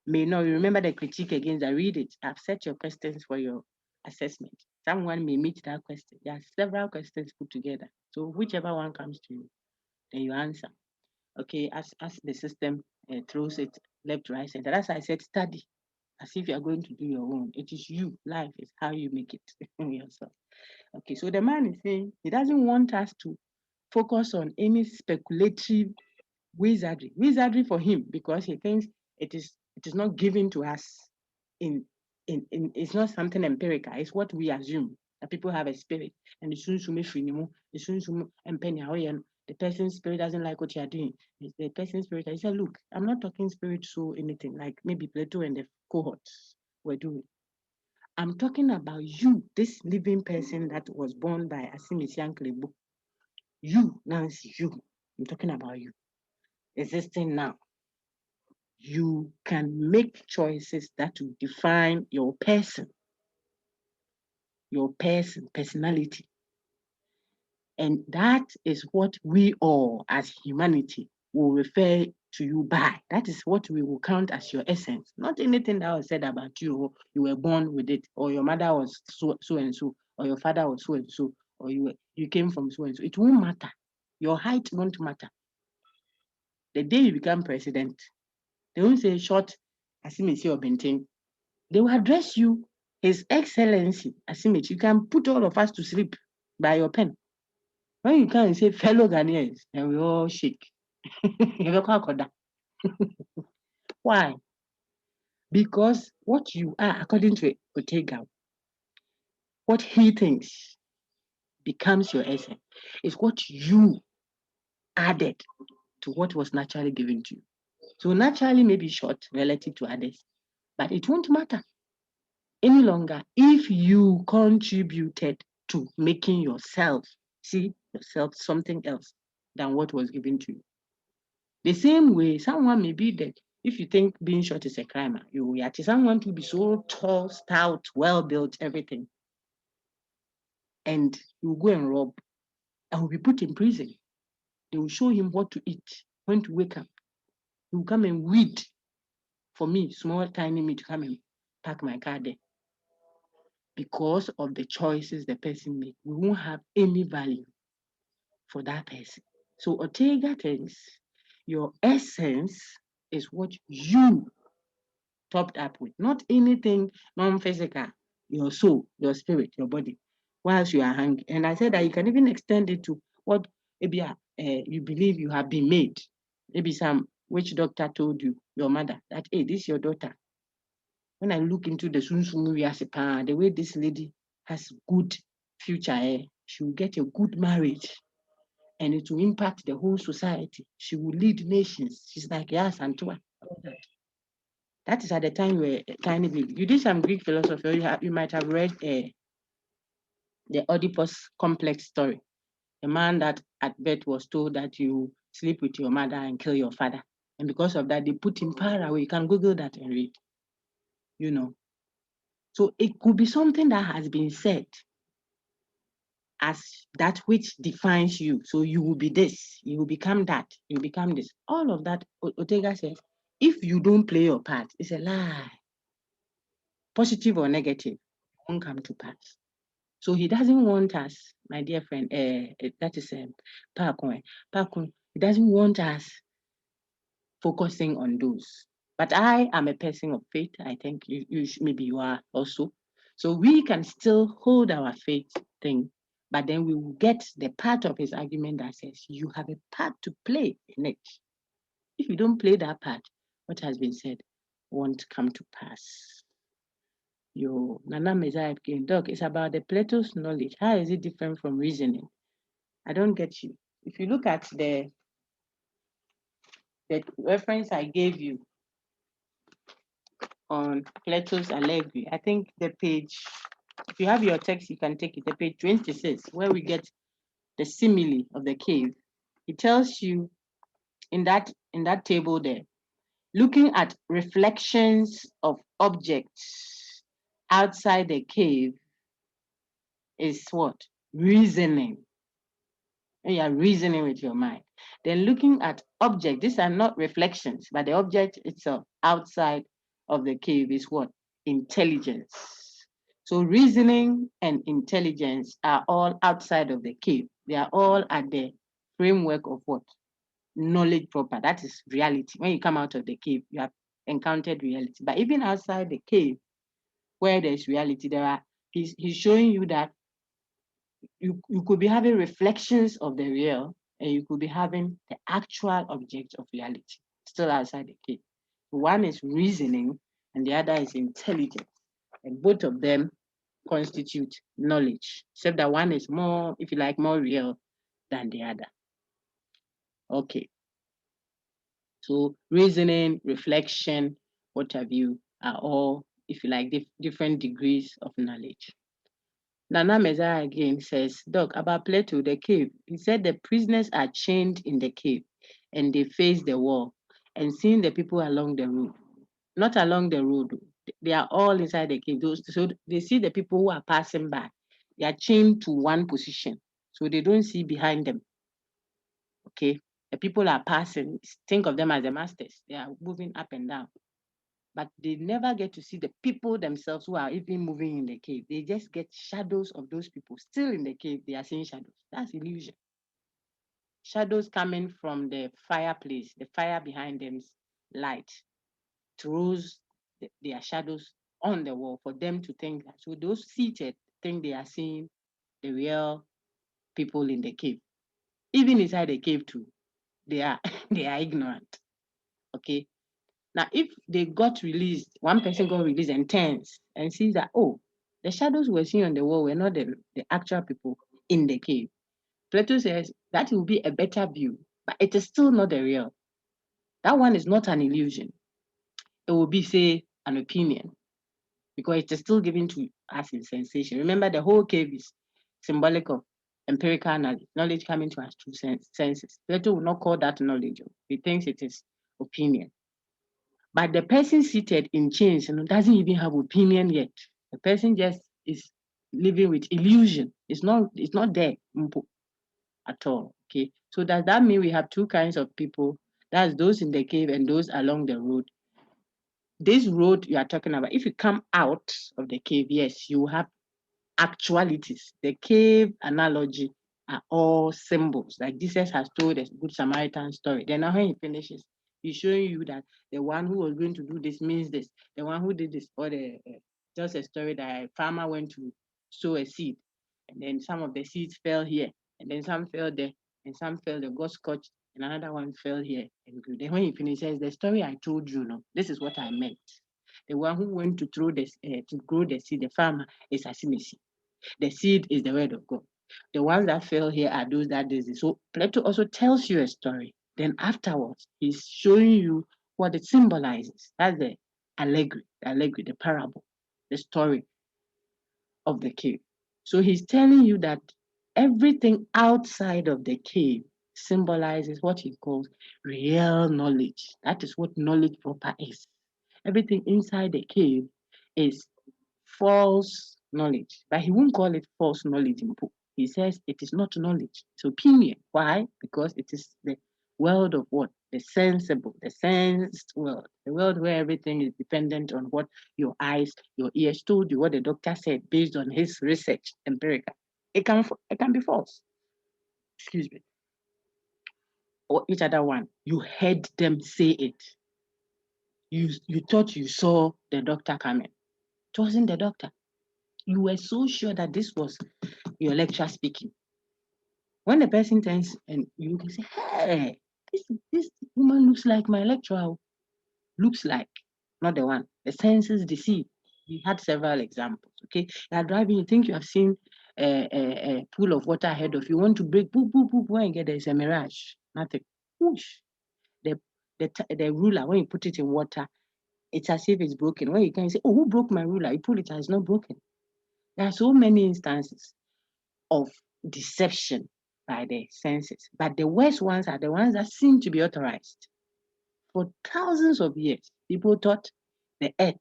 may not remember the critique against that. Read it. I've set your questions for your assessment. Someone may meet that question. There are several questions put together. So whichever one comes to you, then you answer. Okay, as the system throws it left, right, center. As I said, study as if you are going to do your own. It is you. Life is how you make it yourself. Okay, so the man is saying he doesn't want us to focus on any speculative wizardry. Wizardry for him, because he thinks it is not given to us in it's not something empirical, it's what we assume. that people have a spirit, and the person's spirit doesn't like what you are doing. The person's spirit, I said, look, I'm not talking spirit so anything, like maybe Plato and the cohorts were doing. I'm talking about you, this living person that was born by Asimisi Klebu. You, Nancy, you. I'm talking about you. Existing now. You can make choices that will define your personality. And that is what we all as humanity will refer to you by. That is what we will count as your essence. Not anything that was said about you, or you were born with it, or your mother was so and so, or your father was so and so, or you came from so and so. It won't matter. Your height won't matter. The day you become president, they won't say short Asimesi or Bentin. They will address you, His Excellency Asimesi. You can put all of us to sleep by your pen. When you come and say fellow Ghanaians, and we all shake. Why? Because what you are, according to Ortega, what he thinks becomes your essence. Is what you added to what was naturally given to you. So naturally may be short relative to others, but it won't matter any longer if you contributed to making yourself something else than what was given to you. The same way, someone may be dead. If you think being short is a crime, you will react. Someone to be so tall, stout, well built, everything, and you will go and rob and will be put in prison. They will show him what to eat, when to wake up. He will come and weed for me, small, tiny me, to come and park my car there. Because of the choices the person made, we won't have any value for that person. So Ortega thinks your essence is what you topped up with, not anything non-physical, your soul, your spirit, your body, whilst you are hungry. And I said that you can even extend it to what maybe you believe you have been made. Maybe some witch doctor told you, your mother, that, hey, this is your daughter. When I look into the the way this lady has good future, she will get a good marriage and it will impact the whole society. She will lead nations. She's like, yes, Antoine. That is at the time you were a tiny baby. You did some Greek philosophy, you might have read the Oedipus complex story. A man that at birth was told that you sleep with your mother and kill your father. And because of that, they put him far away. You can Google that and read, you know. So it could be something that has been said as that which defines you. So you will be this, you will become that, you will become this. All of that, Ortega says, if you don't play your part, it's a lie. Positive or negative, won't come to pass. So he doesn't want us, my dear friend, that is Parkon. He doesn't want us focusing on those. But I am a person of faith. I think maybe you are also. So we can still hold our faith thing, but then we will get the part of his argument that says you have a part to play in it. If you don't play that part, what has been said won't come to pass. Yo, Nana Messiah Doc, it's about the Plato's knowledge. How is it different from reasoning? I don't get you. If you look at the reference I gave you on Plato's Allegory, I think the page, if you have your text, you can take it, the page 26, where we get the simile of the cave. It tells you in that table there, looking at reflections of objects outside the cave is what? Reasoning. You are reasoning with your mind. Then looking at objects, these are not reflections, but the object itself outside of the cave is what? Intelligence. So reasoning and intelligence are all outside of the cave. They are all at the framework of what? Knowledge proper. That is reality. When you come out of the cave, you have encountered reality. But even outside the cave, where there's reality, he's showing you that you could be having reflections of the real, and you could be having the actual object of reality still outside the cave. One is reasoning and the other is intelligence. And both of them constitute knowledge, except that one is more, if you like, more real than the other. Okay. So reasoning, reflection, what have you, are all, if you like, different degrees of knowledge. Nana Messiah again says, Doc, about Plato, the cave. He said the prisoners are chained in the cave and they face the wall and seeing the people along the road. Not along the road. They are all inside the cave. So they see the people who are passing by. They are chained to one position. So they don't see behind them. Okay. The people are passing. Think of them as the masters. They are moving up and down. But they never get to see the people themselves who are even moving in the cave. They just get shadows of those people still in the cave. They are seeing shadows. That's illusion. Shadows coming from the fireplace, the fire behind them's light throws their shadows on the wall for them to think that. So those seated think they are seeing the real people in the cave. Even inside the cave too, they are they are ignorant. Okay. Now, if they got released, one person got released and turns and sees that, oh, the shadows we're seeing on the wall were not the actual people in the cave. Plato says that will be a better view, but it is still not the real. That one is not an illusion. It will be, say, an opinion because it is still given to us in sensation. Remember, the whole cave is symbolic of empirical knowledge, knowledge coming to us through senses. Plato will not call that knowledge. He thinks it is opinion. But the person seated in chains doesn't even have opinion yet. The person just is living with illusion. It's not there at all. Okay. So does that mean we have two kinds of people? That's those in the cave and those along the road. This road you are talking about, if you come out of the cave, yes, you have actualities. The cave analogy are all symbols. Like Jesus has told us Good Samaritan story. Then now when he finishes, he's showing you that the one who was going to do this means this. The one who did this, or the just a story that a farmer went to sow a seed, and then some of the seeds fell here, and then some fell there, and some fell there, got scorched, and another one fell here and grew. Then when he finishes, the story I told you, no, this is what I meant. The one who went to throw this to grow the seed, the farmer, is a seed. The seed is the word of God. The ones that fell here are those that did it. So Plato also tells you a story. Then afterwards, he's showing you what it symbolizes. That's the allegory, the parable, the story of the cave. So he's telling you that everything outside of the cave symbolizes what he calls real knowledge. That is what knowledge proper is. Everything inside the cave is false knowledge, but he won't call it false knowledge in book. He says it is not knowledge, it's opinion. Why? Because it is the world of what? The sensible, the sensed world, the world where everything is dependent on what your eyes, your ears told you, what the doctor said based on his research, empirical. It can be false. Excuse me. Or each other one. You heard them say it. You thought you saw the doctor coming. It wasn't the doctor. You were so sure that this was your lecturer speaking. When the person turns and you can say, hey, this woman looks like my lecturer. Looks like, not the one. The senses deceive. We had several examples. Okay, you are driving, you think you have seen a pool of water ahead of you. You want to break, boop, boop, boop. When you get there, it's a mirage. Nothing. Whoosh. The, the ruler, when you put it in water, it's as if it's broken. When you can say, oh, who broke my ruler? You pull it and it's not broken. There are so many instances of deception by the senses. But the worst ones are the ones that seem to be authorized. For thousands of years, people thought the earth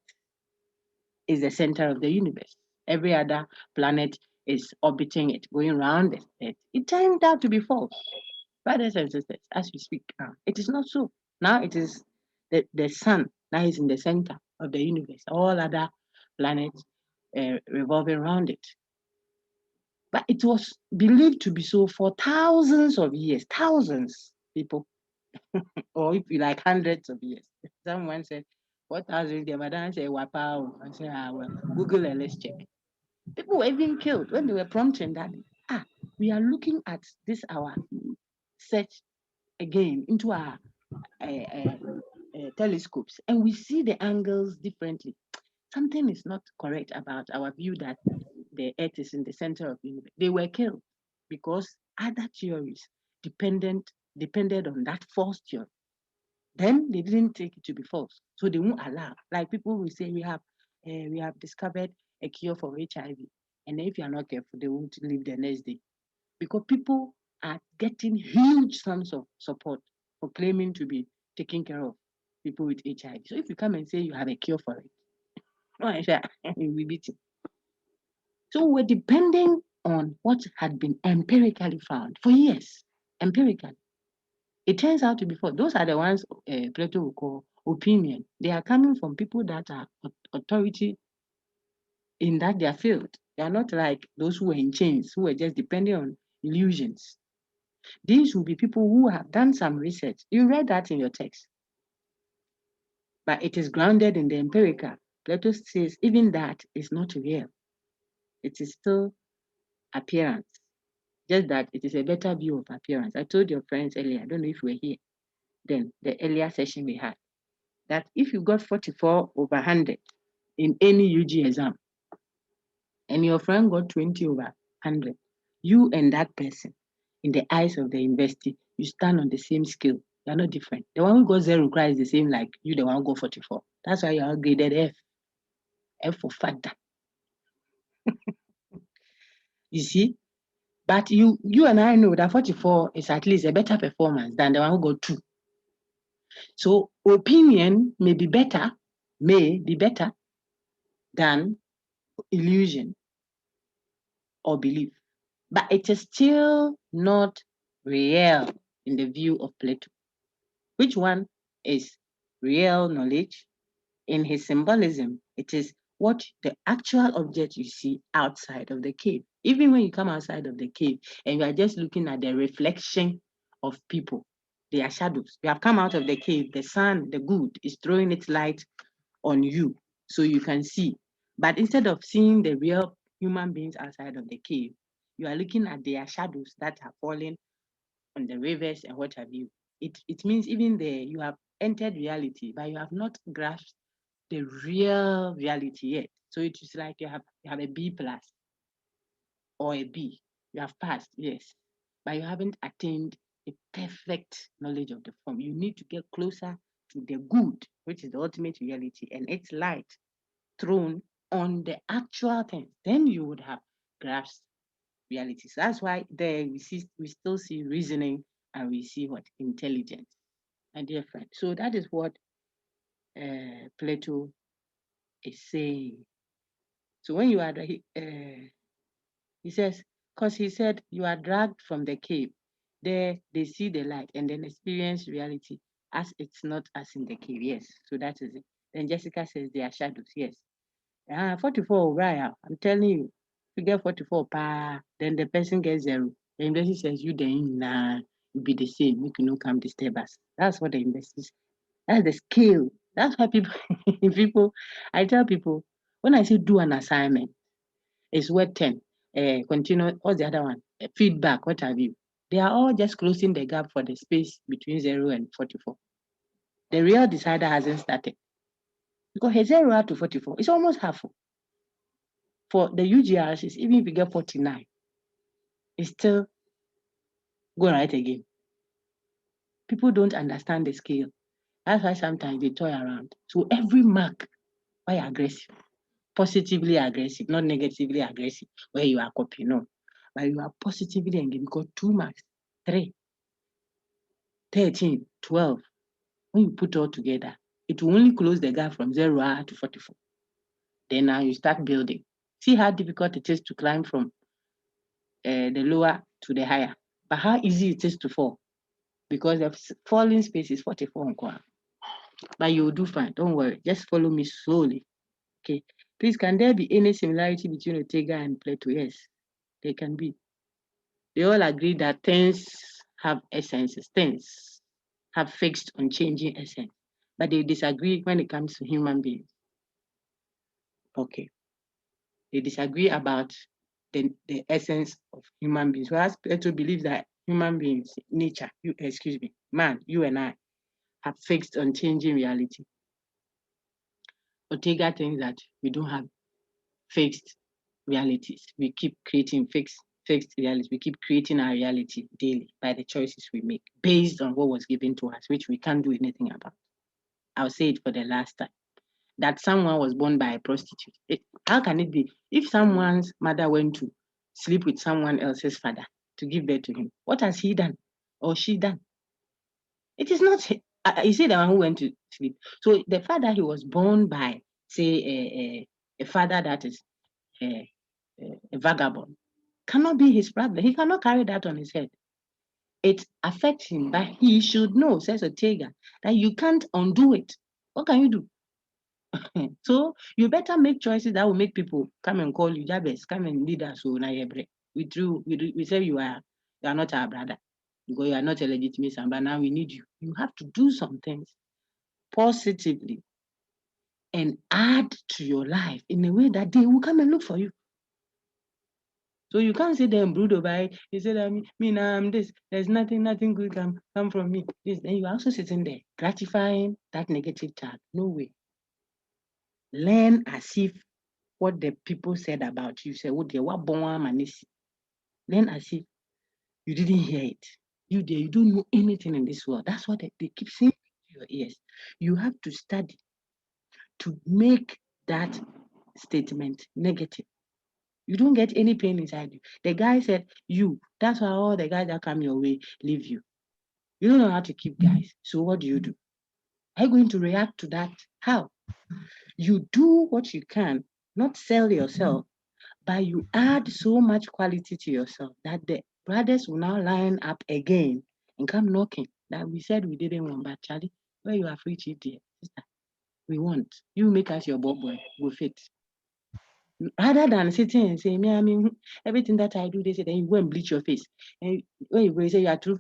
is the center of the universe. Every other planet is orbiting it, going around the earth. It turned out to be false. Brothers and sisters, as we speak now, it is not so. Now it is the sun that is in the center of the universe. All other planets revolving around it. But it was believed to be so for thousands of years, thousands people, or if you like hundreds of years. Someone said, what thousand years? Madam said, Wapao. I said, well, Google and let's check. People were even killed when they were prompting that, we are looking at this our search again into our telescopes and we see the angles differently. Something is not correct about our view that the earth is in the center of the universe. They were killed because other theories depended on that false theory. Then they didn't take it to be false, so they won't allow. Like people will say, we have discovered a cure for HIV, and if you are not careful, they won't leave the next day, because people are getting huge sums of support for claiming to be taking care of people with HIV. So if you come and say you have a cure for it, you'll be beaten. So we're depending on what had been empirically found for years, empirically. It turns out to be false. Those are the ones Plato will call opinion. They are coming from people that are authority in that their field. They are not like those who were in chains, who were just depending on illusions. These will be people who have done some research. You read that in your text. But it is grounded in the empirical. Plato says even that is not real. It is still appearance. Just that it is a better view of appearance. I told your friends earlier, I don't know if you were here, then the earlier session we had, that if you got 44 over 100 in any UG exam, and your friend got 20 over 100, you and that person, in the eyes of the university, you stand on the same scale. You're not different. The one who got 0 is the same like you, the one who got 44. That's why you're graded F. F for factor. You see? But you and I know that 44 is at least a better performance than the one who got 2. So opinion may be better than illusion or belief. But it is still not real in the view of Plato. Which one is real knowledge? In his symbolism, it is what the actual object you see outside of the cave. Even when you come outside of the cave and you are just looking at the reflection of people, they are shadows. You have come out of the cave, the sun, the good, is throwing its light on you so you can see. But instead of seeing the real human beings outside of the cave, you are looking at their shadows that are falling on the rivers and what have you. It means even there you have entered reality, but you have not grasped the real reality yet. So it is like you have a B plus or a B. You have passed, yes, but you haven't attained a perfect knowledge of the form. You need to get closer to the good, which is the ultimate reality, and its light thrown on the actual thing. Then you would have grasped reality. So that's why there we still see reasoning, and we see what intelligence, my dear friend. So that is what Plato is saying. So when you are, he says, because he said you are dragged from the cave. There they see the light and then experience reality as it's not as in the cave. Yes, so that is it. Then Jessica says they are shadows. Yes. 44, right? I'm telling you, if you get 44, then the person gets 0. The university says you then you be the same. You can no come disturb us. That's what the university. That's the scale. That's why people, I tell people, when I say do an assignment, it's worth 10. Continue, what's the other one? Feedback, what have you? They are all just closing the gap for the space between 0 and 44. The real decider hasn't started. Because 0 to 44, it's almost half. For the UGRs, even if you get 49, it's still go right again. People don't understand the scale. That's why sometimes they toy around. So every mark, why aggressive? Positively aggressive, not negatively aggressive, where you are copying, no. But you are positively engaged because 2 marks, 3, 13, 12. When you put all together, it will only close the gap from 0 to 44. Then now you start building. See how difficult it is to climb from the lower to the higher, but how easy it is to fall, because the falling space is 44. But you will do fine. Don't worry. Just follow me slowly. Okay. Please, can there be any similarity between Ortega and Plato? Yes, there can be. They all agree that things have essences. Things have fixed, unchanging essence. But they disagree when it comes to human beings. Okay. They disagree about the essence of human beings. Whereas Plato believes that human beings, nature, man, you and I, have fixed, unchanging reality. Ortega thinks that we don't have fixed realities. We keep creating fixed realities. We keep creating our reality daily by the choices we make based on what was given to us, which we can't do anything about. I'll say it for the last time. That someone was born by a prostitute. How can it be? If someone's mother went to sleep with someone else's father to give birth to him, what has he done or she done? It is not, you see the one who went to sleep. So the father he was born by, say, a father that is a vagabond, cannot be his problem. He cannot carry that on his head. It affects him, but he should know, says Ortega, that you can't undo it. What can you do? So you better make choices that will make people come and call you, Jabez, come and lead us. So we say you are not our brother because you are not a legitimate son, but now we need you. You have to do some things positively and add to your life in a way that they will come and look for you. So you can't sit there and brood over it. You say that me now I'm this. There's nothing good come from me. This, then you are also sitting there gratifying that negative tag. No way. Learn as if what the people said about you. Say, what they were born manisi. Learn as if you didn't hear it. You don't know anything in this world. That's what they keep saying to your ears. You have to study to make that statement negative. You don't get any pain inside you. The guy said, that's why all the guys that come your way leave you. You don't know how to keep guys. So what do? Are you going to react to that? How? You do what you can, not sell yourself, but you add so much quality to yourself that the brothers will now line up again and come knocking. That we said we didn't want, but Charlie, where you are free to dear sister, we want. You make us your boy, we'll fit. Rather than sitting and saying, I mean, everything that I do, they say, then you go and bleach your face. And when you go and say you are too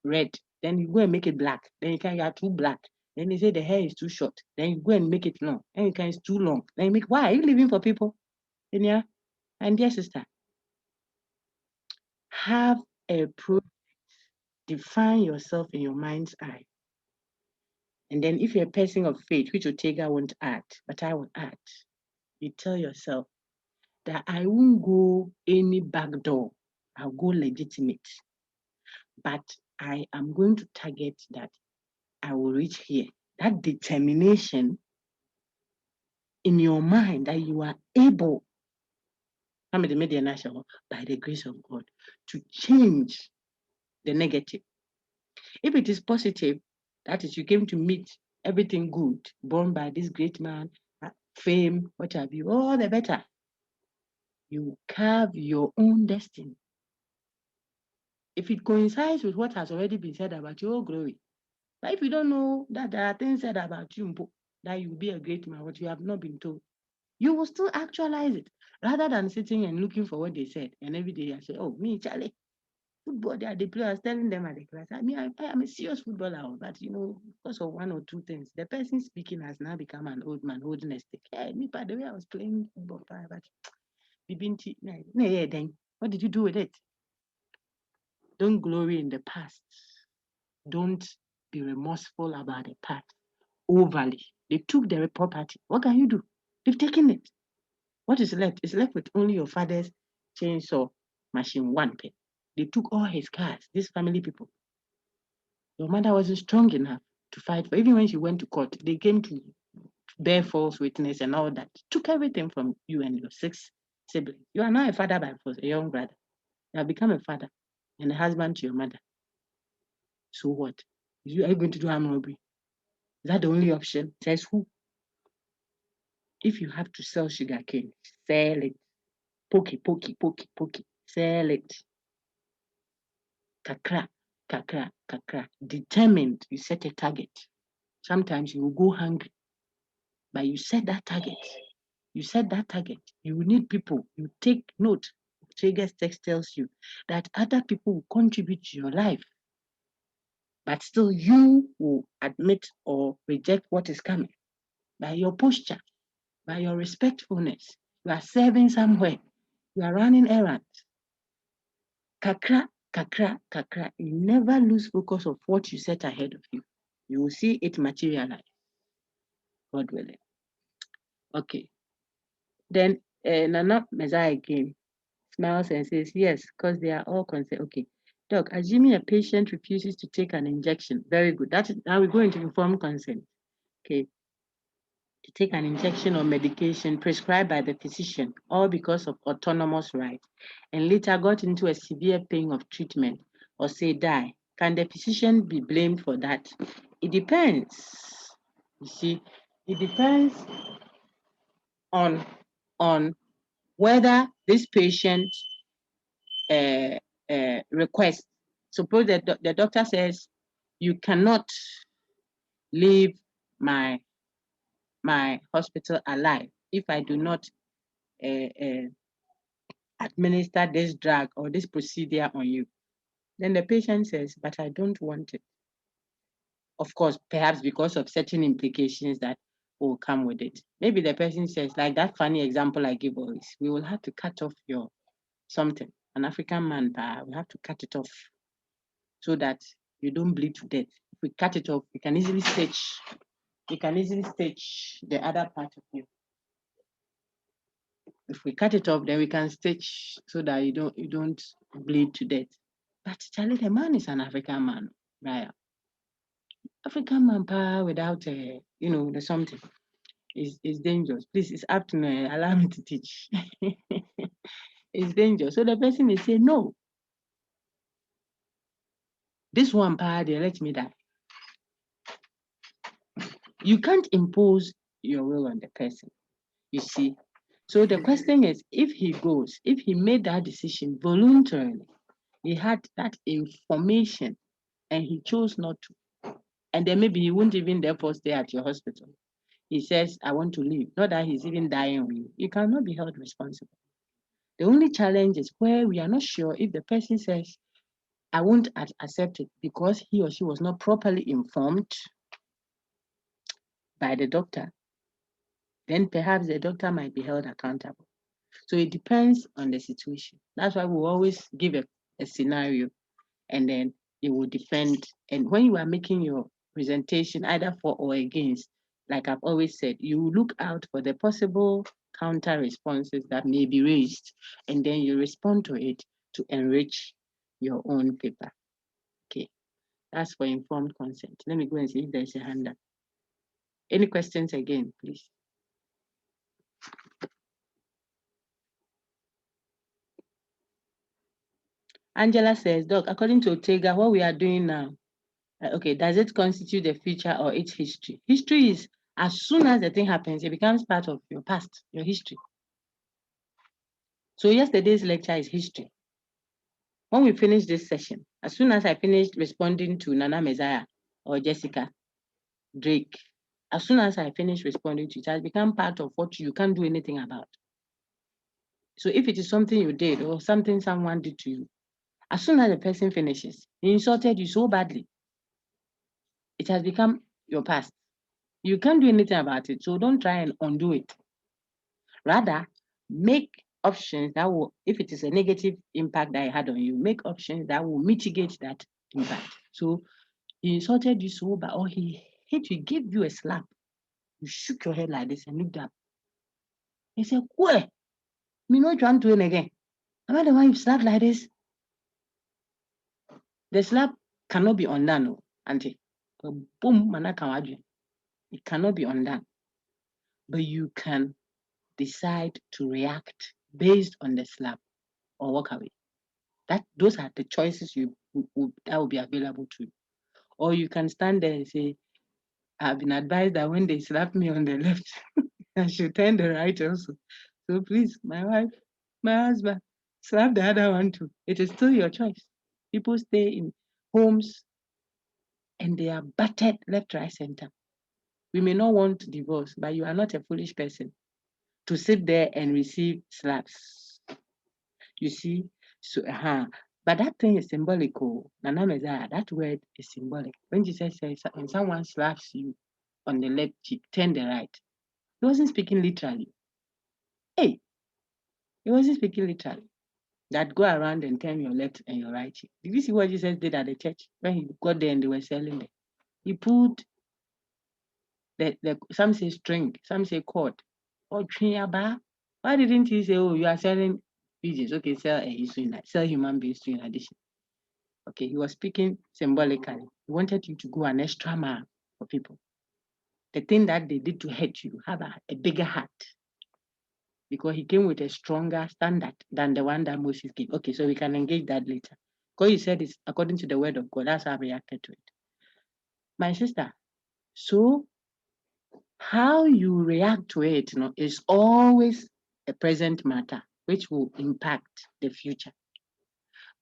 red, then you go and make it black. Then you are too black. Then they say the hair is too short. Then you go and make it long. Then you can it's too long. Then you make, why are you living for people? And yeah, and dear sister, have a project, define yourself in your mind's eye. And then if you're a person of faith, which Ortega won't add, but I will add, you tell yourself that I won't go any back door. I'll go legitimate. But I am going to target that I will reach here. That determination in your mind that you are able, by the grace of God, to change the negative. If it is positive, that is, you came to meet everything good, born by this great man, fame, what have you, all the better. You carve your own destiny. If it coincides with what has already been said about your glory, but if you don't know that there are things said about you, that you will be a great man, what you have not been told, you will still actualize it rather than sitting and looking for what they said. And every day I say, oh, me, Charlie, football, they are the players telling them at the class. I mean, I am a serious footballer, but because of one or two things, the person speaking has now become an old man holding a stick. Hey, me, by the way, I was playing football, but what did you do with it? Don't glory in the past. Don't be remorseful about the past overly. They took their property. What can you do? They've taken it. What is left? It's left with only your father's chainsaw machine, one pay. They took all his cars, these family people. Your mother wasn't strong enough to fight for. Even when she went to court, they came to bear false witness and all that. Took everything from you and your 6 siblings. You are now a father by force, a young brother. You have become a father and a husband to your mother. So what? Are you going to do armed robbery? Is that the only option? Says who? If you have to sell sugarcane, sell it. Pokey, sell it. Kakra, kakra, kakra. Determined, you set a target. Sometimes you will go hungry, but you set that target. You set that target. You will need people. You take note. Ortega's text tells you that other people will contribute to your life, but still you will admit or reject what is coming by your posture, by your respectfulness. You are serving somewhere. You are running errands. Kakra, kakra, kakra. You never lose focus of what you set ahead of you. You will see it materialize. God willing. Okay. Then Nana Messiah again smiles and says, yes, because they are all concerned. Okay. Doc, assuming a patient refuses to take an injection, very good. That is now we're going to informed consent. Okay. To take an injection or medication prescribed by the physician, all because of autonomous right, and later got into a severe pain of treatment or say die, can the physician be blamed for that? It depends. You see, it depends on whether this patient request. Suppose the doctor says you cannot leave my hospital alive if I do not administer this drug or this procedure on you. Then the patient says, but I don't want it. Of course, perhaps because of certain implications that will come with it. Maybe the person says, like that funny example I give always, we will have to cut off your something. An African man, we have to cut it off so that you don't bleed to death. If we cut it off, we can easily stitch. We can easily stitch the other part of you. If we cut it off, then we can stitch so that you don't bleed to death. But Charlie, the man is an African man, right? African man without the something is dangerous. Please, it's up to me. Allow me to teach. It's dangerous. So the person may say, no, this one they let me die. You can't impose your will on the person, you see. So the question is, if he made that decision voluntarily, he had that information and he chose not to, and then maybe he won't even therefore stay at your hospital. He says, I want to leave. Not that he's even dying on you. You cannot be held responsible. The only challenge is where we are not sure if the person says, I won't accept it because he or she was not properly informed by the doctor. Then perhaps the doctor might be held accountable. So it depends on the situation. That's why we always give a scenario and then you will defend. And when you are making your presentation, either for or against, like I've always said, you look out for the possible counter responses that may be raised, and then you respond to it to enrich your own paper. Okay, that's for informed consent. Let me go and see if there's a hand up. Any questions again, please? Angela says, Doc, according to Ortega, what we are doing now, okay, does it constitute the future or its history? History is as soon as the thing happens, it becomes part of your past, your history. So yesterday's lecture is history. When we finish this session, as soon as I finished responding to Nana Messiah or Jessica Drake, as soon as I finish responding to it, it has become part of what you can't do anything about. So if it is something you did or something someone did to you, as soon as the person finishes, he insulted you so badly, it has become your past. You can't do anything about it. So don't try and undo it. Rather, make options that will, if it is a negative impact that it had on you, make options that will mitigate that impact. So he insulted you so bad, or he hit you, gave you a slap. You shook your head like this and looked up. He said, where? Me not trying to do it again. Am I the one you slapped like this? The slap cannot be undone, no, auntie. Boom, it cannot be undone. But you can decide to react based on the slap or walk away. Those are the choices that will be available to you. Or you can stand there and say, I've been advised that when they slap me on the left, I should turn the right also. So please, my wife, my husband, slap the other one too. It is still your choice. People stay in homes and they are battered left, right, center. We may not want divorce, but you are not a foolish person to sit there and receive slaps. You see? So, but that thing is symbolic. Nana Messiah, that word is symbolic. When Jesus says, when someone slaps you on the left cheek, turn the right, he wasn't speaking literally. Hey, he wasn't speaking literally. That go around and turn your left and your right cheek. Did you see what Jesus did at the church when he got there and they were selling it? He put some say string, some say cord, or triaba, Why didn't he say, oh, you are selling pigeons? Okay, sell human beings to in addition. Okay, he was speaking symbolically. He wanted you to go an extra mile for people. The thing that they did to hurt you, have a bigger heart. Because he came with a stronger standard than the one that Moses gave. Okay, so we can engage that later. Because you said it's according to the word of God. That's how I reacted to it. My sister, so how you react to it, is always a present matter, which will impact the future.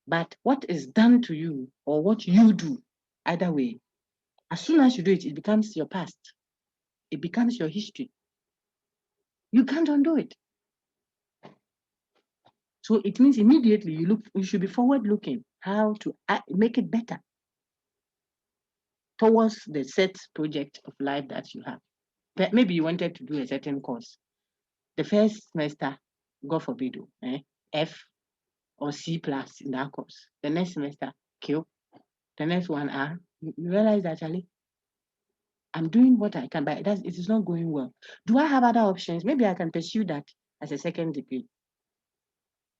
But what is done to you or what you do, either way, as soon as you do it, it becomes your past. It becomes your history. You can't undo it. So it means immediately you should be forward looking how to make it better towards the set project of life that you have. Maybe you wanted to do a certain course. The first semester, God forbid, F or C plus in that course. The next semester, Q. The next one, R. You realize that, Charlie, I'm doing what I can, but it is not going well. Do I have other options? Maybe I can pursue that as a second degree.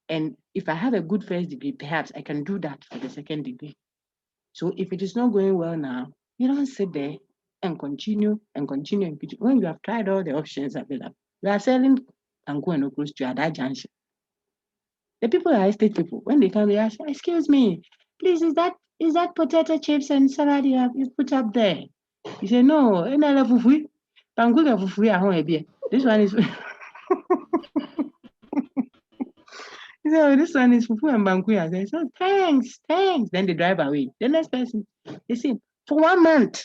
And if I have a good first degree, perhaps I can do that for the second degree. So if it is not going well now, you don't sit there and continue and continue and continue. When you have tried all the options available, you are selling and go and close to at that junction. The people are estate people. When they come, they ask, excuse me, please, is that potato chips and salad you put up there? You say, no, this one is so this one is fufu and bankuya. They say, thanks. Then they drive away. The next person, they say, for 1 month,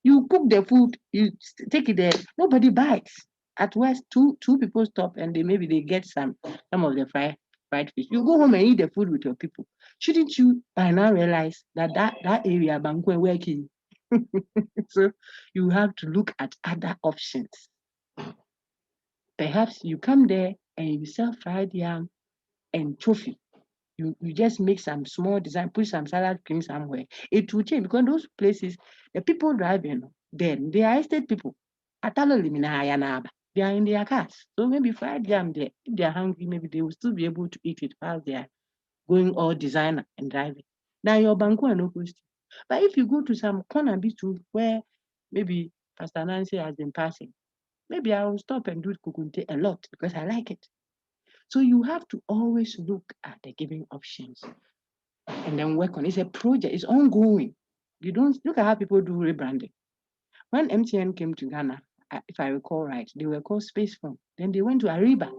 you cook the food, you take it there, nobody buys. At worst, two people stop and maybe they get some of the fried fish. You go home and eat the food with your people. Shouldn't you by now realize that area bankuya working? So you have to look at other options. Perhaps you come there and you sell fried yam and tofu. You just make some small design, put some salad cream somewhere. It will change because those places, the people driving, then they are estate people. They are in their cars. So maybe fried yam there. If they are hungry, maybe they will still be able to eat it while they are going all designer and driving. Now your banku are no question. But if you go to some corner B2 where maybe Pastor Nancy has been passing, maybe I will stop and do kukunte a lot because I like it. So you have to always look at the giving options and then work on it. It's a project, it's ongoing. You don't look at how people do rebranding. When MTN came to Ghana, if I recall right, they were called Space Phone. Then they went to Ariba.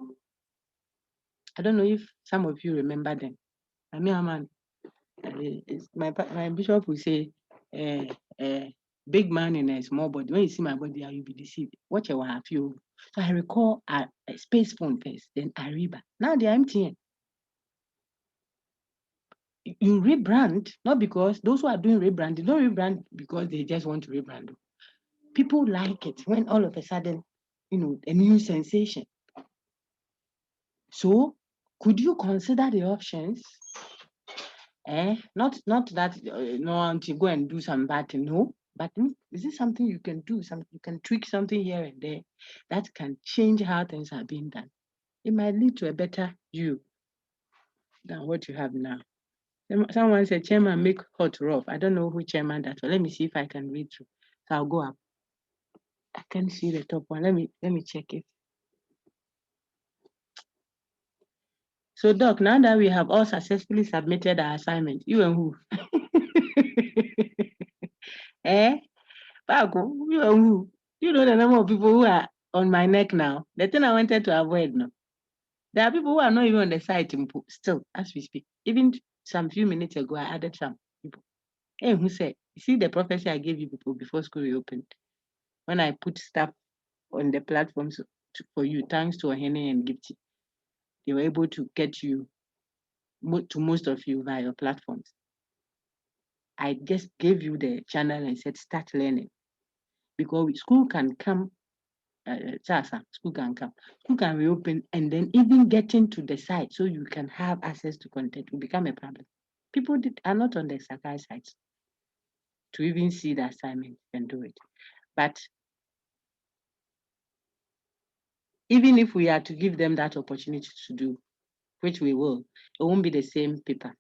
I don't know if some of you remember them. I mean, my bishop will say, big man in a small body. When you see my body, you'll be deceived. Watch your have you. So I recall a Space Phone first, then Ariba. Now they are MTN. You rebrand, not because those who are doing rebrand, they don't rebrand because they just want to rebrand. People like it when all of a sudden, a new sensation. So could you consider the options? Not that no to go and do some bad thing, no. But is this something you can do? You can tweak something here and there that can change how things are being done. It might lead to a better you than what you have now. Someone said, Chairman, make hot rough. I don't know who chairman that was. Let me see if I can read through. So I'll go up. I can't see the top one. Let me check it. So, Doc, now that we have all successfully submitted our assignment, you and who? Paco, you and who? You know the number of people who are on my neck now. The thing I wanted to avoid now. There are people who are not even on the site still, as we speak. Even some few minutes ago, I added some people. Hey, who said, you see the prophecy I gave you people before school reopened? When I put stuff on the platforms for you, thanks to Ohene and Gipti, they were able to get you to most of you via your platforms. I just gave you the channel and said, start learning. Because school can come, school can come, school can reopen, and then even getting to the site so you can have access to content will become a problem. People are not on the Sakai sites to even see the assignment and do it. But Even if we are to give them that opportunity to do, which we will, it won't be the same paper.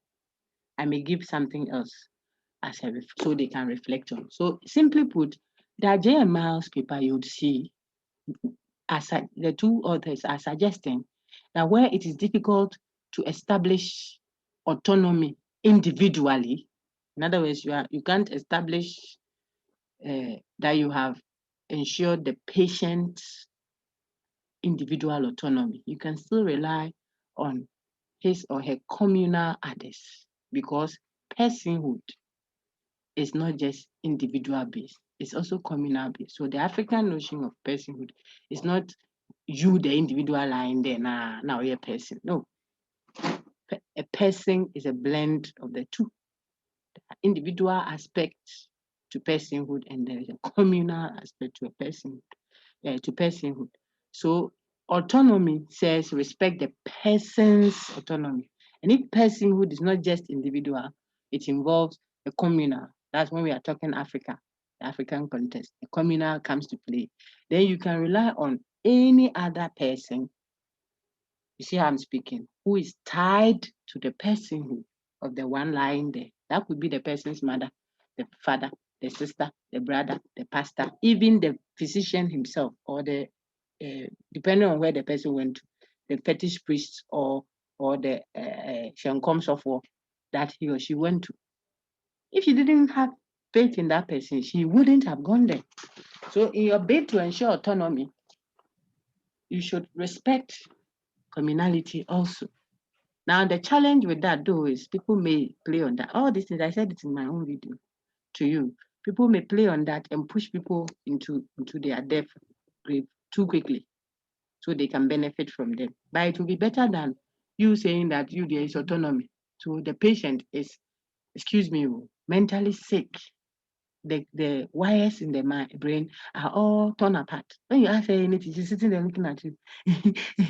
I may give something else as so they can reflect on. So simply put, the J.M. Miles paper you would see, as the two authors are suggesting, that where it is difficult to establish autonomy individually, in other words, you can't establish that you have ensured the patient's individual autonomy. You can still rely on his or her communal others, because personhood is not just individual based, it's also communal based. So the African notion of personhood is not you, the individual lying there, now you're a person. No, a person is a blend of the two, individual aspect to personhood, and there is a communal aspect to a person, to personhood. So autonomy says respect the person's autonomy. And if personhood is not just individual, it involves a communal. That's when we are talking Africa, the African context. The communal comes to play. Then you can rely on any other person, you see how I'm speaking, who is tied to the personhood of the one lying there. That could be the person's mother, the father, the sister, the brother, the pastor, even the physician himself, or the depending on where the person went to, the fetish priest or the Shankoms of war that he or she went to. If she didn't have faith in that person, she wouldn't have gone there. So in your bid to ensure autonomy, you should respect communality also. Now, the challenge with that, though, is people may play on that. All these things, I said it in my own video to you. People may play on that and push people into their death grave too quickly so they can benefit from them. But it will be better than you saying that there is autonomy. So the patient is, excuse me, mentally sick. The wires in the brain are all torn apart. When you ask her anything, she's sitting there looking at you.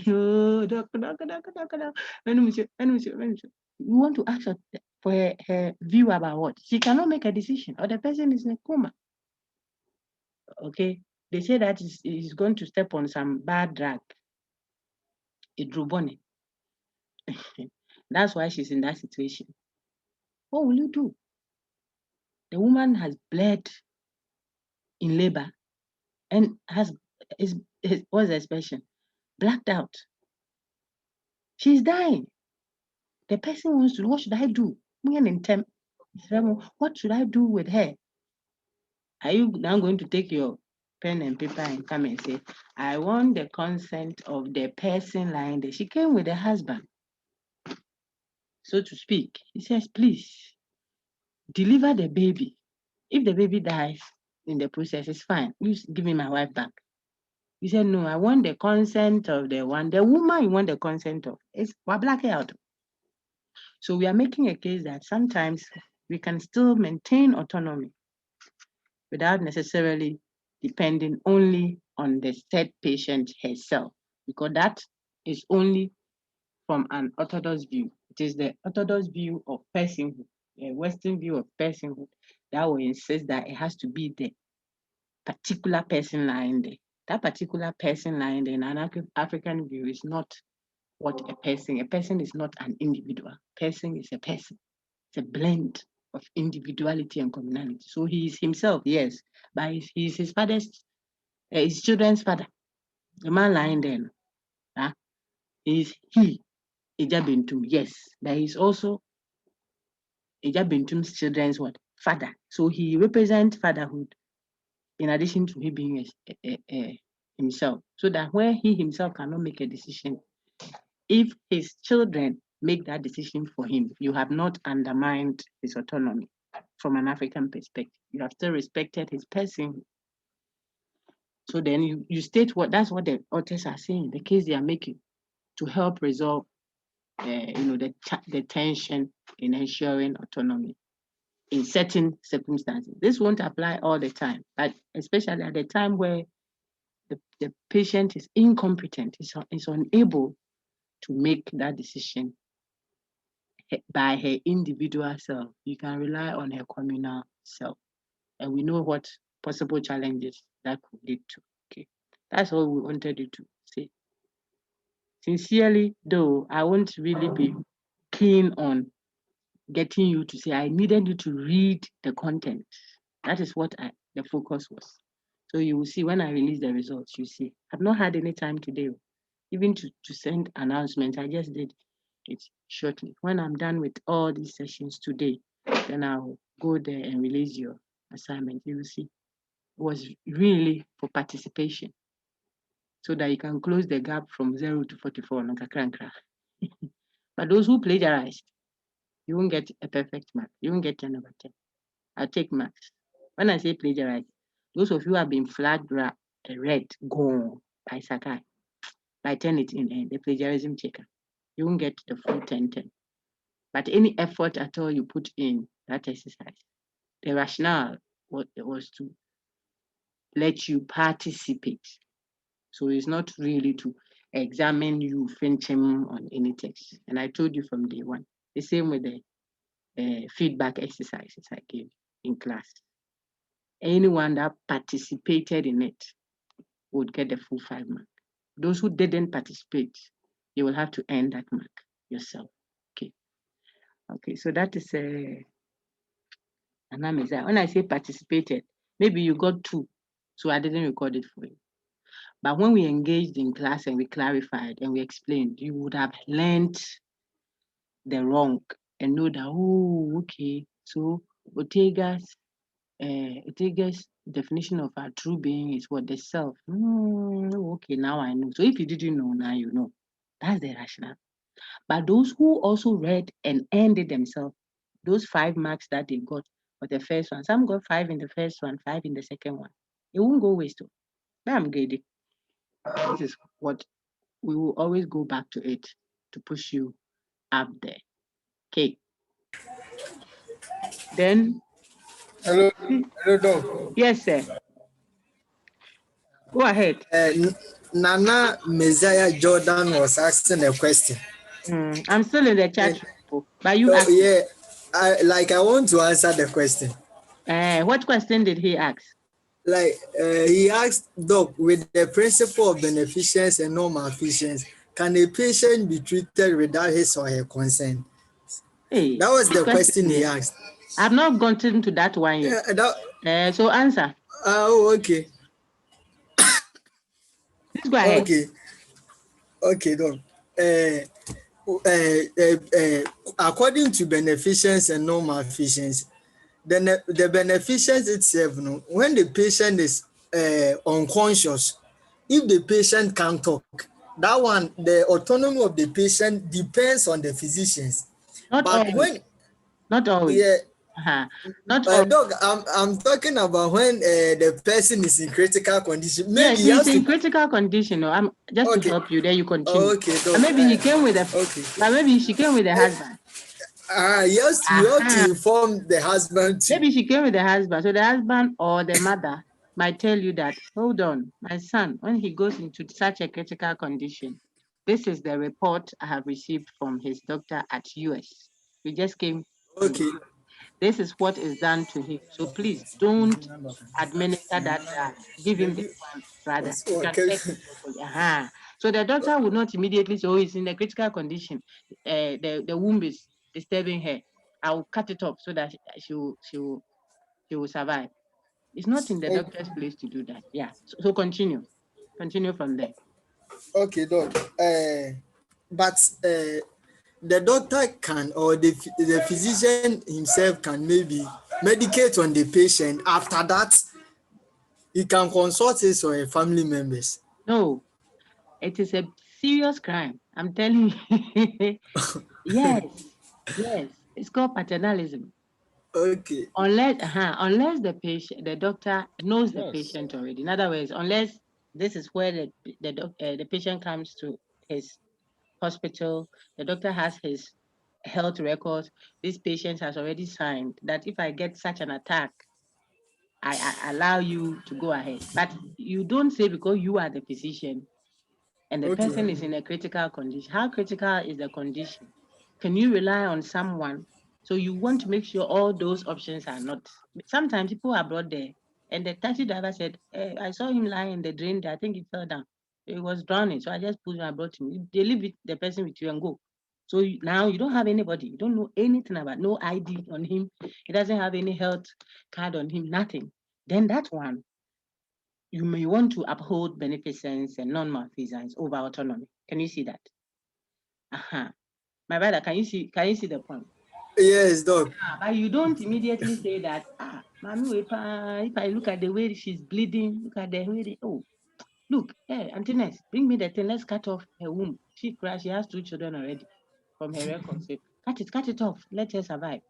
Oh, doctor, doctor, doctor, doctor. You want to ask her for her view about what? She cannot make a decision, or the person is in a coma. Okay? They say that is going to step on some bad drug. Idrubone. That's why she's in that situation. What will you do? The woman has bled in labor and what's the expression? Blacked out. She's dying. The person wants to, what should I do? What should I do with her? Are you now going to take your pen and paper and come and say, I want the consent of the person lying there? She came with her husband, so to speak. He says, please, deliver the baby. If the baby dies in the process, it's fine. You give me my wife back. He said, no, I want the consent of the woman you want the consent of. We're blacking out. So we are making a case that sometimes we can still maintain autonomy without necessarily depending only on the said patient herself, because that is only from an orthodox view. It is the orthodox view of personhood, a Western view of personhood, that will insist that it has to be the particular person lying there. That particular person lying there in an African view is not what a person is not an individual. Person is a person. It's a blend of individuality and communality. So he is himself, yes, but he's his father's, his children's father. The man lying there, is he, Ija Bintum, yes, but he's also Ija Bintum's children's what? Father. So he represents fatherhood in addition to he being himself. So that where he himself cannot make a decision, if his children make that decision for him, you have not undermined his autonomy from an African perspective. You have still respected his person. So then you state that's what the authors are saying, the case they are making to help resolve the tension in ensuring autonomy in certain circumstances. This won't apply all the time, but especially at the time where the patient is incompetent, is unable to make that decision by her individual self. You can rely on her communal self. And we know what possible challenges that could lead to. Okay. That's all we wanted you to say. Sincerely, though, I won't really be keen on getting you to say, I needed you to read the content. That is what the focus was. So you will see when I release the results, you see. I've not had any time today, even to send announcements. I just did it shortly. When I'm done with all these sessions today, then I'll go there and release your assignment. You will see. It was really for participation so that you can close the gap from 0 to 44. But those who plagiarized, you won't get a perfect mark. You won't get 10 over 10. I'll take marks. When I say plagiarize, those of you who have been flagged red, gone by Sakai, by Turnitin and the plagiarism checker, you won't get the full 10-10. But any effort at all you put in that exercise, the rationale was to let you participate. So it's not really to examine you, finch him on any text. And I told you from day one, the same with the feedback exercises I gave in class. Anyone that participated in it would get the full 5 mark. Those who didn't participate, you will have to earn that mark yourself. Okay, so that is when I say participated, maybe you got 2, so I didn't record it for you. But when we engaged in class and we clarified and we explained, you would have learned the wrong and know that, oh, okay, so Ortega's definition of our true being is what? The self. Okay, now I know. So if you didn't know, now you know. That's the rationale. But those who also read and earned it themselves, those 5 marks that they got for the first one, some got 5 in the first one, 5 in the second one. It won't go waste. I'm grading. This is what we will always go back to it to push you up there. Okay. Then. Hello, Doc. Yes, sir. Go ahead. Nana Messiah Jordan was asking a question. I'm still in the chat room, but you asked. Yeah, I want to answer the question. What question did he ask? He asked, Doc, with the principle of beneficence and non-malfeasance, can a patient be treated without his or her consent? Hey, that was the question he asked. I've not gotten to that one yet. So answer. Okay. Please go ahead. Okay, Doc. According to beneficence and non-malfeasance, the beneficence itself, when the patient is unconscious, if the patient can't talk, that one, the autonomy of the patient depends on the physicians. Not always. Yeah. Not always. Doc, I'm talking about when the person is in critical condition. Maybe he's in critical condition. I'm just to help you. Then you continue. Okay, Doc. Maybe he came with maybe she came with a husband. Yes, you have to inform the husband too. Maybe she came with the husband. So the husband or the mother might tell you that, hold on, my son, when he goes into such a critical condition, this is the report I have received from his doctor at US. We just came. Okay. This is what is done to him. So please don't administer that drug. Give him this one, rather. So the doctor would not immediately say, oh, he's in a critical condition. The womb is disturbing her. I'll cut it off so that she will survive. It's not in the doctor's place to do that. Yeah. So continue. Continue from there. Okay, Doc. But the doctor can, or the physician himself can maybe medicate on the patient. After that, he can consult his or her family members. No, it is a serious crime. I'm telling you. Yes. It's called paternalism. Okay. Unless the doctor knows the patient already. In other words, unless this is where the patient comes to his hospital, the doctor has his health records. This patient has already signed that if I get such an attack, I allow you to go ahead. But you don't say because you are the physician and the person is in a critical condition. How critical is the condition? Can you rely on someone? So you want to make sure all those options are not. Sometimes people are brought there and the taxi driver said, I saw him lying in the drain there. I think he fell down. It was drowning. So I just pulled him and brought him. They leave the person with you and go. So now you don't have anybody. You don't know anything about, no ID on him. He doesn't have any health card on him, nothing. Then that one, you may want to uphold beneficence and non-malfeasance over autonomy. Can you see that? Uh-huh. My brother, can you see the point? Yes, doc. But you don't immediately say that, mommy, if I look at the way she's bleeding, look at the way look, hey, Auntie Ness, bring me the thing, let's cut off her womb. She has 2 children already from her record. So cut it off, let her survive.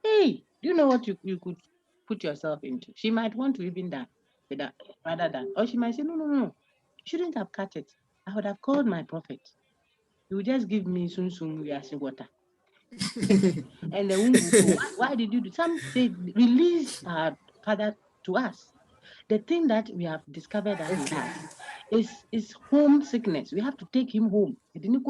Hey, do you know what you could put yourself into? She might want to even die rather than, or she might say, no, you shouldn't have cut it. I would have called my prophet. He would just give me we are water. And the womb will go. Why did you do? Some say release our father to us. The thing that we have discovered that he has is homesickness. We have to take him home. You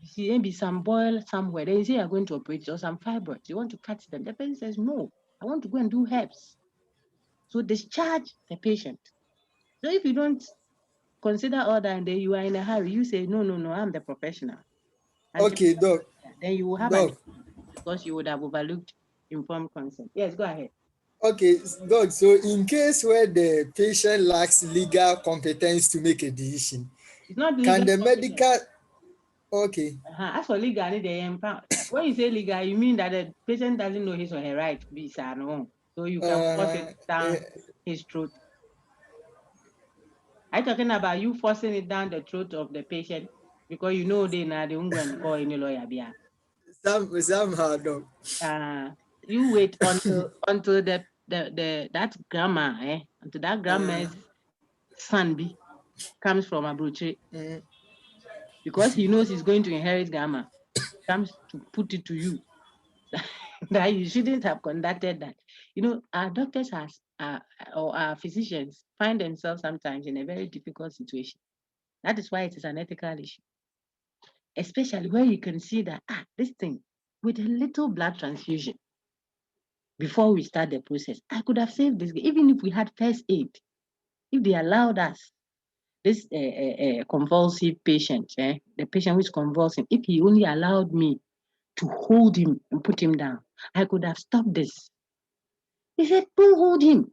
see, maybe some boil somewhere. They say you're going to operate or some fibroids. You want to cut them. The patient says, no, I want to go and do herbs. So discharge the patient. So if you don't consider all that and then you are in a hurry, you say, no, I'm the professional. Okay, doc. Then you will have an because you would have overlooked informed consent. Yes, go ahead. Okay, doc. So in case where the patient lacks legal competence to make a decision, It's not legal. can the medical okay. As for legal, when you say legal, you mean that the patient doesn't know his or her right visa no. So you can force it down his throat. Are you talking about you forcing it down the throat of the patient because you know they now they won't go and call any lawyer? Somehow, doc. You wait until that grandma, until that grandma's son comes from Abuchi because he knows he's going to inherit grandma. Comes to put it to you that you shouldn't have conducted that. Our doctors or our physicians find themselves sometimes in a very difficult situation. That is why it is an ethical issue, especially where you can see that this thing with a little blood transfusion before we start the process, I could have saved this. Even if we had first aid, if they allowed us, this convulsive patient, the patient who is convulsing, if he only allowed me to hold him and put him down, I could have stopped this. He said, don't hold him.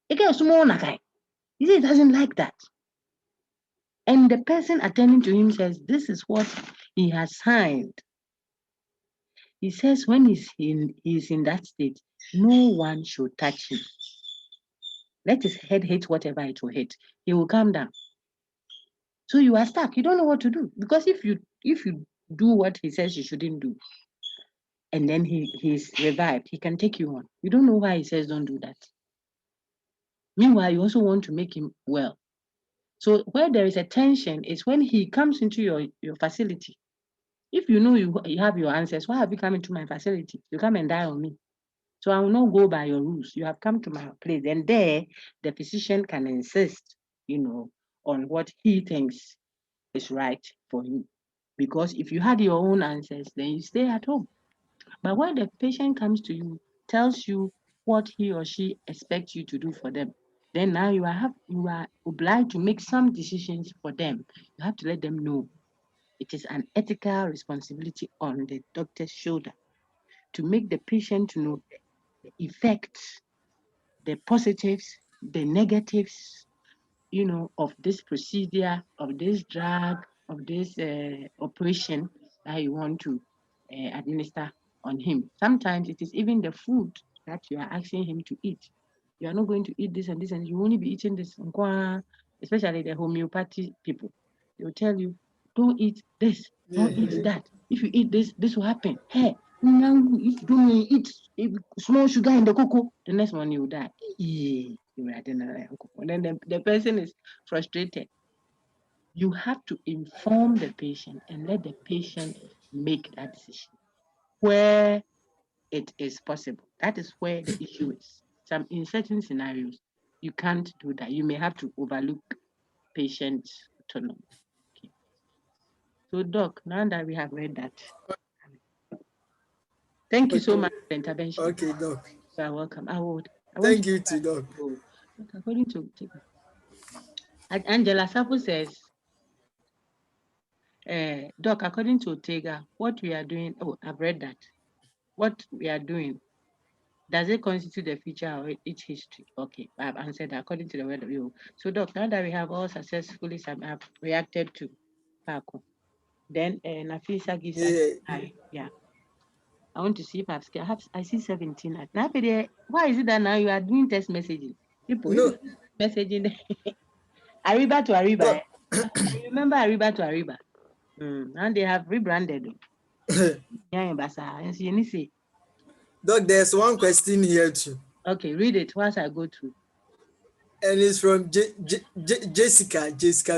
He said, he doesn't like that. And the person attending to him says, this is what he has signed. He says when he's in that state, no one should touch him. Let his head hit whatever it will hit. He will calm down. So you are stuck. You don't know what to do. Because if you do what he says you shouldn't do, and then he's revived, he can take you on. You don't know why he says don't do that. Meanwhile, you also want to make him well. So where there is a tension is when he comes into your facility. If you know you have your answers, why have you come into my facility? You come and die on me. So I will not go by your rules. You have come to my place. And there, the physician can insist, on what he thinks is right for you. Because if you had your own answers, then you stay at home. But when the patient comes to you, tells you what he or she expects you to do for them, then now you are obliged to make some decisions for them. You have to let them know it is an ethical responsibility on the doctor's shoulder to make the patient know the effects, the positives, the negatives, of this procedure, of this drug, of this operation that you want to administer on him. Sometimes it is even the food that you are asking him to eat. You are not going to eat this and this, and you will only be eating this. Especially the homeopathy people. They will tell you, don't eat this, don't eat that. If you eat this, this will happen. Hey, now if you don't eat small sugar in the cocoa, the next one you will die. And then the person is frustrated. You have to inform the patient and let the patient make that decision where it is possible. That is where the issue is. In certain scenarios, you can't do that. You may have to overlook patient autonomy. Okay. So, Doc, now that we have read that, thank you so much for the intervention. Okay, Doc. You are welcome. Thank you to Doc. According to Angela Sapu says, Doc, according to Ortega, what we are doing, oh, I've read that. What we are doing, does it constitute the future or its history? Okay, I've answered that according to the word of you. So, Doc, now that we have all successfully have reacted to Paco, then Nafisa gives us, Yeah. yeah. I want to see if I see 17. Now, why is it that now you are doing text messaging? People, if No, you messaging Ariba to Ariba, doc, I remember Ariba to Ariba. And they have rebranded. Yeah, Basa. And so you say, doc, there's one question here too, okay, read it once I go through. and it's from Jessica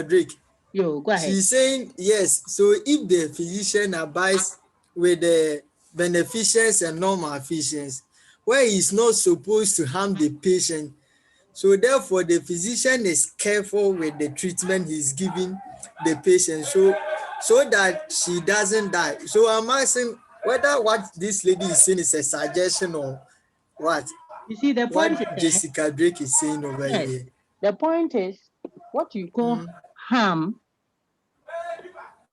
Drake. Yo, go ahead. She's saying yes. So if the physician abides with the beneficence and non-malfeasance, where he's not supposed to harm the patient, so therefore the physician is careful with the treatment he's giving the patient, so that she doesn't die. So I'm asking whether what this lady is saying is a suggestion or what You see, the what point is, Jessica Drake is saying over yes, here. the point is what you call harm,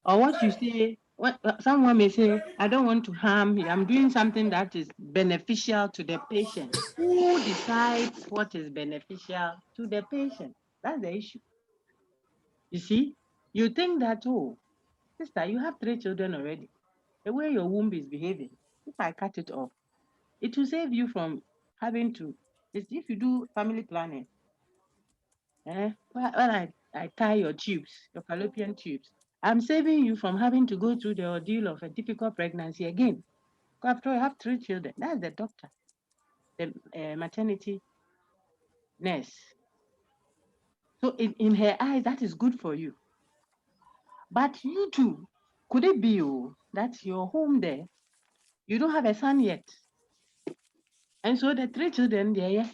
or what you say. What someone may say, I don't want to harm you. I'm doing something that is beneficial to the patient. Who decides what is beneficial to the patient? That's the issue. You see, you think that, oh, sister, you have 3 children already. The way your womb is behaving, if I cut it off, it will save you from having to. If you do family planning, when I tie your tubes, your fallopian tubes, I'm saving you from having to go through the ordeal of a difficult pregnancy again. After all, you have 3 children. That's the doctor, the maternity nurse. So in her eyes, that is good for you. But you too, could it be you that you're home there? You don't have a son yet. And so the 3 children, yeah,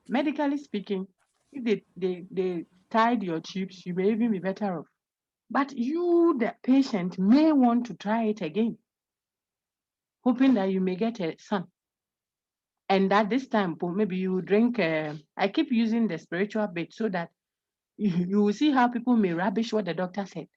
medically speaking, if they tied your tubes, you may even be better off. But you, the patient, may want to try it again, hoping that you may get a son. And that this time, maybe you drink. I keep using the spiritual bit so that you will see how people may rubbish what the doctor said.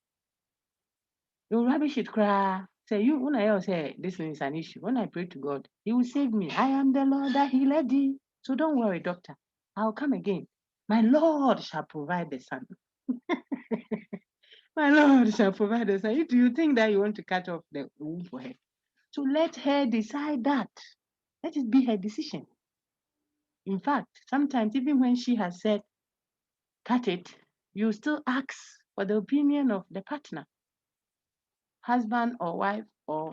You rubbish it, cry. Say, you, when I say this is an issue, when I pray to God, He will save me. I am the Lord that healed thee. So don't worry, doctor. I'll come again. My Lord shall provide the son. My Lord shall provide the son. If you think that you want to cut off the womb for her, so let her decide that. Let it be her decision. In fact, sometimes even when she has said, cut it, you still ask for the opinion of the partner, husband or wife or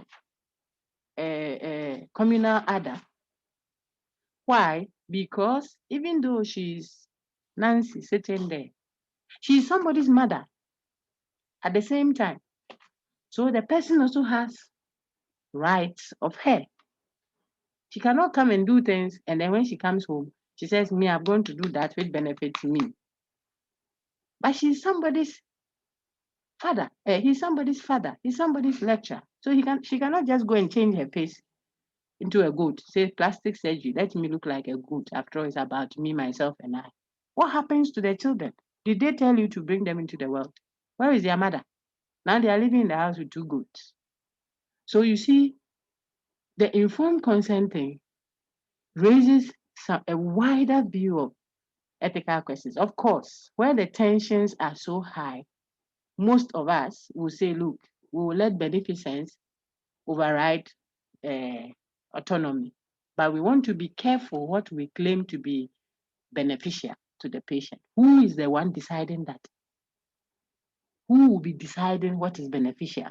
a communal other. Why? Because even though she's Nancy sitting there, she's somebody's mother at the same time. So the person also has rights of her. She cannot come and do things, and then when she comes home, she says, me, I'm going to do that which benefits me. But she's somebody's father. He's somebody's father. He's somebody's lecturer. So she cannot just go and change her face into a goat. Say plastic surgery. Let me look like a goat. After all, it's about me, myself, and I. What happens to the children? Did they tell you to bring them into the world? Where is their mother? Now they are living in the house with 2 goats. So you see, the informed consent thing raises a wider view of ethical questions. Of course, where the tensions are so high, most of us will say, look, we will let beneficence override autonomy. But we want to be careful what we claim to be beneficial to the patient. Who is the one deciding that? Who will be deciding what is beneficial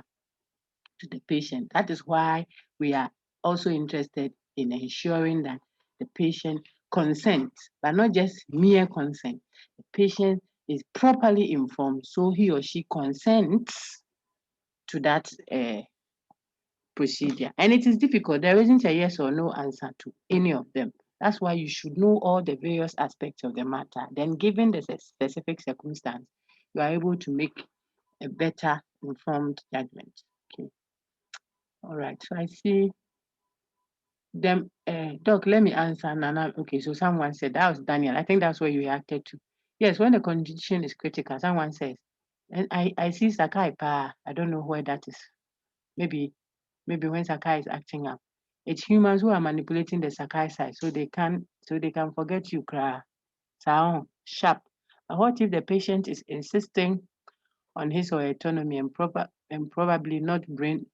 to the patient? That is why we are also interested in ensuring that the patient consents, but not just mere consent. The patient is properly informed so he or she consents to that procedure. And it is difficult. There isn't a yes or no answer to any of them. That's why you should know all the various aspects of the matter. Then, given the specific circumstance, you are able to make a better informed judgment. Okay. All right. So I see them. Doc, let me answer Nana. Okay. So someone said that was Daniel. I think that's what you reacted to. Yes, when the condition is critical, someone says, and I see Sakai pa, I don't know where that is. Maybe when Sakai is acting up. It's humans who are manipulating the Sakai side so they can forget you cry. Sound sharp. But what if the patient is insisting on his or her autonomy and probably not brain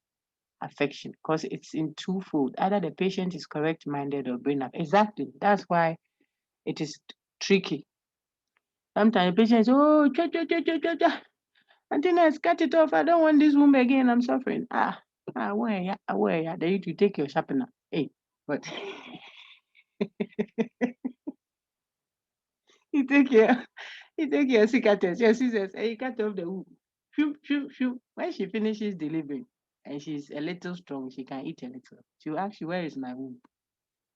affection? Because it's in twofold. Either the patient is correct minded or brain affection. Exactly. That's why it is tricky. Sometimes the patient is, oh, Antina, cut it off. I don't want this woman again. I'm suffering. Where ya? Then you take your sharpener. Hey, but you take your cicatrice, your scissors, and you cut off the wound. Shoo, shoo, shoo. When she finishes delivering and she's a little strong, she can eat a little. She'll ask you, where is my wound?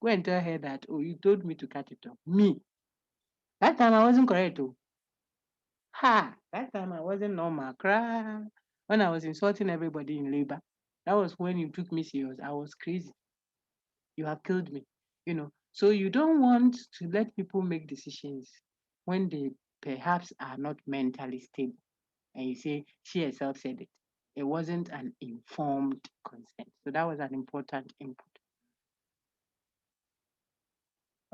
Go and tell her that, oh, you told me to cut it off. Me. That time I wasn't correct. Oh. That time I wasn't normal. Cry. When I was insulting everybody in labor, that was when you took me serious. I was crazy. You have killed me. So you don't want to let people make decisions when they perhaps are not mentally stable. And you say, she herself said it. It wasn't an informed consent. So that was an important input.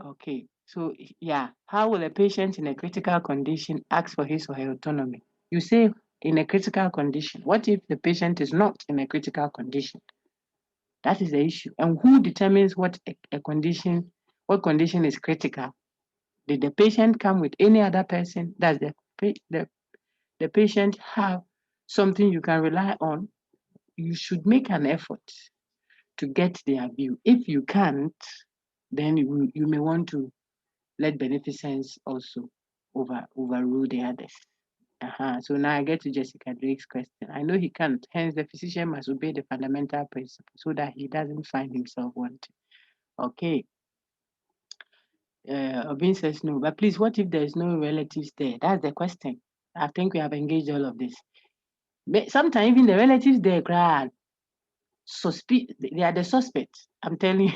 Okay. So, yeah, how will a patient in a critical condition ask for his or her autonomy? You say in a critical condition. What if the patient is not in a critical condition? That is the issue. And who determines what condition is critical? Did the patient come with any other person? Does the patient have something you can rely on? You should make an effort to get their view. If you can't, then you may want to let beneficence also overrule the others. So now I get to Jessica Drake's question. I know he can't, hence the physician must obey the fundamental principle so that he doesn't find himself wanting. Okay. Obin says no, but please, what if there's no relatives there? That's the question. I think we have engaged all of this. Sometimes even the relatives there cry. They are the suspects. I'm telling you.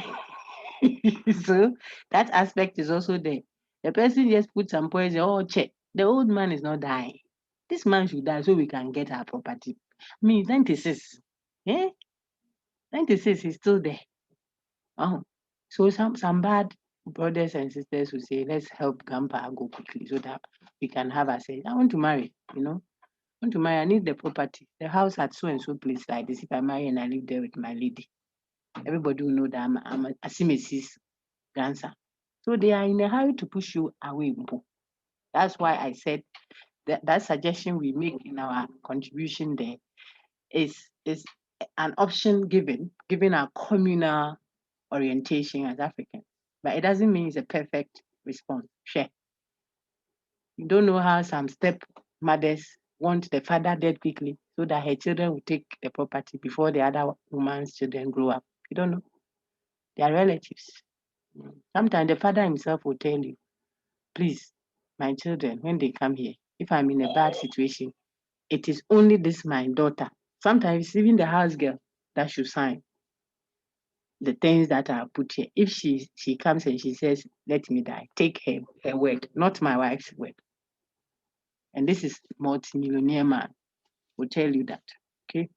So that aspect is also there. The person just put some poison. Oh, check. The old man is not dying. This man should die so we can get our property. I mean, 96. Yeah, 96 is still there. Oh, so some bad brothers and sisters will say, let's help grandpa go quickly so that we can have a say. I want to marry, I want to marry. I need the property. The house at so and so place like this. If I marry and I live there with my lady, everybody will know that I'm a Asimesi's grandson. So they are in a hurry to push you away. That's why I said that suggestion we make in our contribution there is an option given our communal orientation as Africans. But it doesn't mean it's a perfect response. Sure. You don't know how some stepmothers want the father dead quickly so that her children will take the property before the other woman's children grow up. You don't know. They are relatives. Sometimes the father himself will tell you, please, my children, when they come here, if I'm in a bad situation, it is only this my daughter. Sometimes even the house girl that should sign the things that are put here. If she comes and she says, let me die, take her word, not my wife's word. And this is multimillionaire man will tell you that. Okay.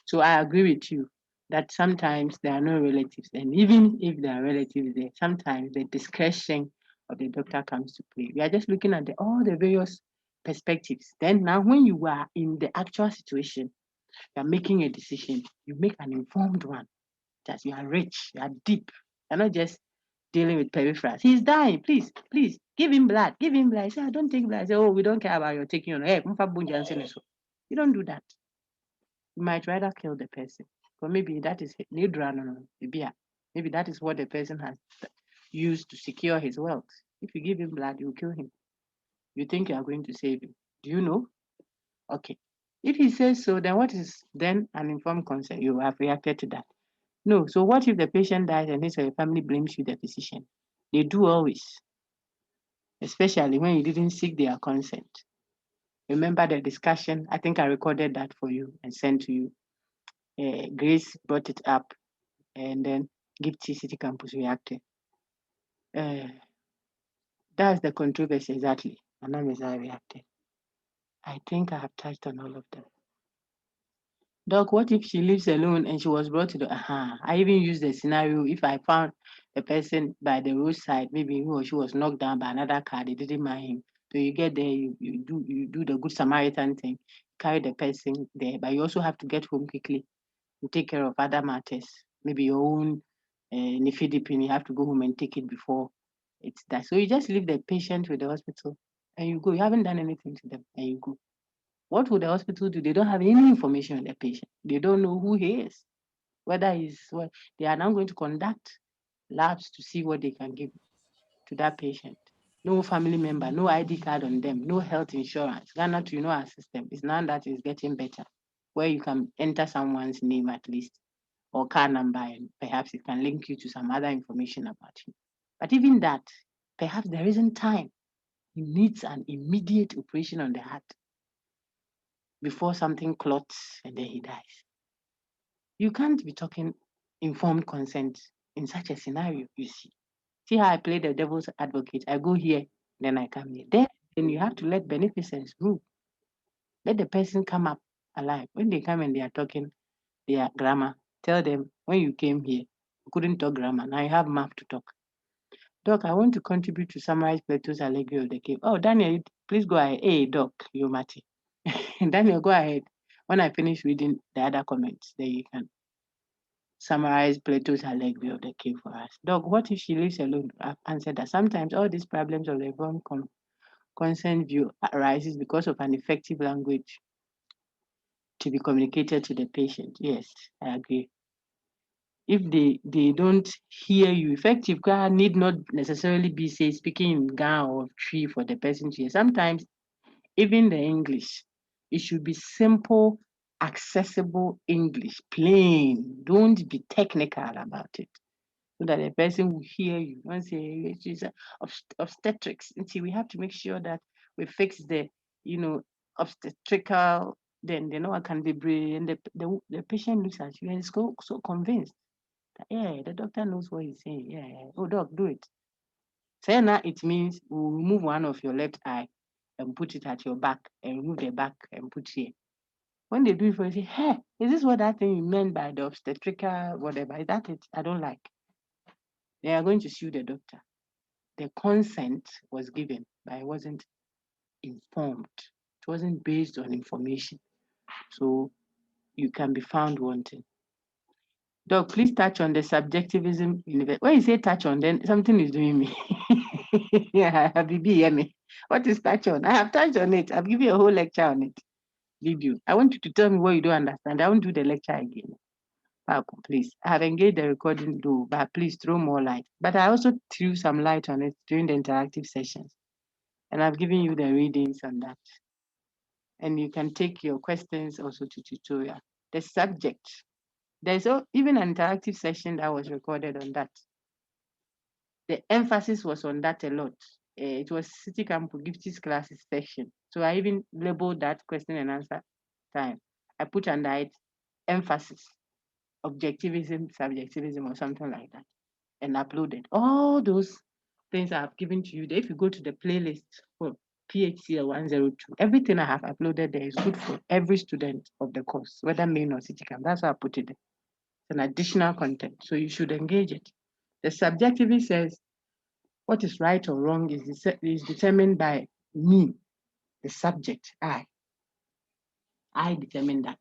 So I agree with you that sometimes there are no relatives. And even if there are relatives there, sometimes the discretion of the doctor comes to play. We are just looking at all the various perspectives. Then now when you are in the actual situation, you are making a decision, you make an informed one. That you are rich, you are deep. You're not just dealing with peripherals. He's dying. Please, give him blood. Give him blood. I say, I don't take blood. I say, oh, we don't care about your taking on. Hey, you don't do that. You might rather kill the person. But maybe that is maybe that is what the person has used to secure his wealth. If you give him blood, you kill him. You think you are going to save him. Do you know? Okay. If he says so, then what is then an informed consent? You have reacted to that. No. So what if the patient dies and his or her family blames you, the physician? They do always, especially when you didn't seek their consent. Remember the discussion? I think I recorded that for you and sent to you. Grace brought it up, and then Gipsy City Campus reacted. That's the controversy exactly. I think I have touched on all of them. Doc, what if she lives alone and she was brought to the I even used the scenario if I found a person by the roadside, maybe he or she was knocked down by another car, they didn't mind him. So you get there, you do the good Samaritan thing, carry the person there, but you also have to get home quickly and take care of other matters. Maybe your own nifidipine, you have to go home and take it before it's that. So you just leave the patient with the hospital and you go. You haven't done anything to them and you go. What would the hospital do? They don't have any information on the patient. They don't know who he is, whether he's what. They are now going to conduct labs to see what they can give to that patient. No family member, no ID card on them, no health insurance. Ghana, to our system is now that is getting better, where you can enter someone's name at least or car number, and perhaps it can link you to some other information about you. But even that, perhaps there isn't time. He needs an immediate operation on the heart before something clots and then he dies. You can't be talking informed consent in such a scenario, you see. See how I play the devil's advocate. I go here, then I come here. Then you have to let beneficence rule. Let the person come up alive. When they come and they are talking their grammar, tell them when you came here, you couldn't talk grammar. Now you have math to talk. Doc, I want to contribute to summarize Plato's allegory of the cave. Oh, Daniel, please go ahead. Hey, Doc, you Mati. Daniel, go ahead. When I finish reading the other comments, then you can summarize Plato's allegory of the cave for us. Doc, what if she lives alone? I've answered that sometimes all these problems of the wrong consent view arises because of an effective language to be communicated to the patient. Yes, I agree. If they don't hear you, effective need not necessarily be say speaking in Ga or tree for the person to hear. Sometimes even the English, it should be simple, accessible English, plain. Don't be technical about it, so that the person will hear you. Once it is obstetrics, and see, we have to make sure that we fix the, obstetrical. Then they know I can be brave, and the patient looks at you and is so convinced. Yeah, the doctor knows what he's saying. Yeah. Oh, doc, do it. Say now it means we'll remove one of your left eye and put it at your back and remove the back and put here. When they do it for you, say, hey, is this what that thing you meant by the obstetrical, whatever? Is that it? I don't like. They are going to sue the doctor. The consent was given, but it wasn't informed. It wasn't based on information. So you can be found wanting. Doc, please touch on the subjectivism. When you say touch on, then something is doing me. Yeah, Habibi, hear me. What is touch on? I have touched on it. I've given you a whole lecture on it. Video. I want you to tell me what you don't understand. I won't do the lecture again. Please. I have engaged the recording though, but please throw more light. But I also threw some light on it during the interactive sessions. And I've given you the readings on that. And you can take your questions also to tutorial. The subject. There's even an interactive session that was recorded on that. The emphasis was on that a lot. It was City Camp Gifties classes section. So I even labeled that question and answer time. I put under it emphasis, objectivism, subjectivism, or something like that, and uploaded. All those things I have given to you. If you go to the playlist for PHCL 102, everything I have uploaded there is good for every student of the course, whether main or City Camp. That's why I put it there. It's an additional content, so you should engage it. The subjectivist says what is right or wrong is determined by me, the subject, I. I determine that.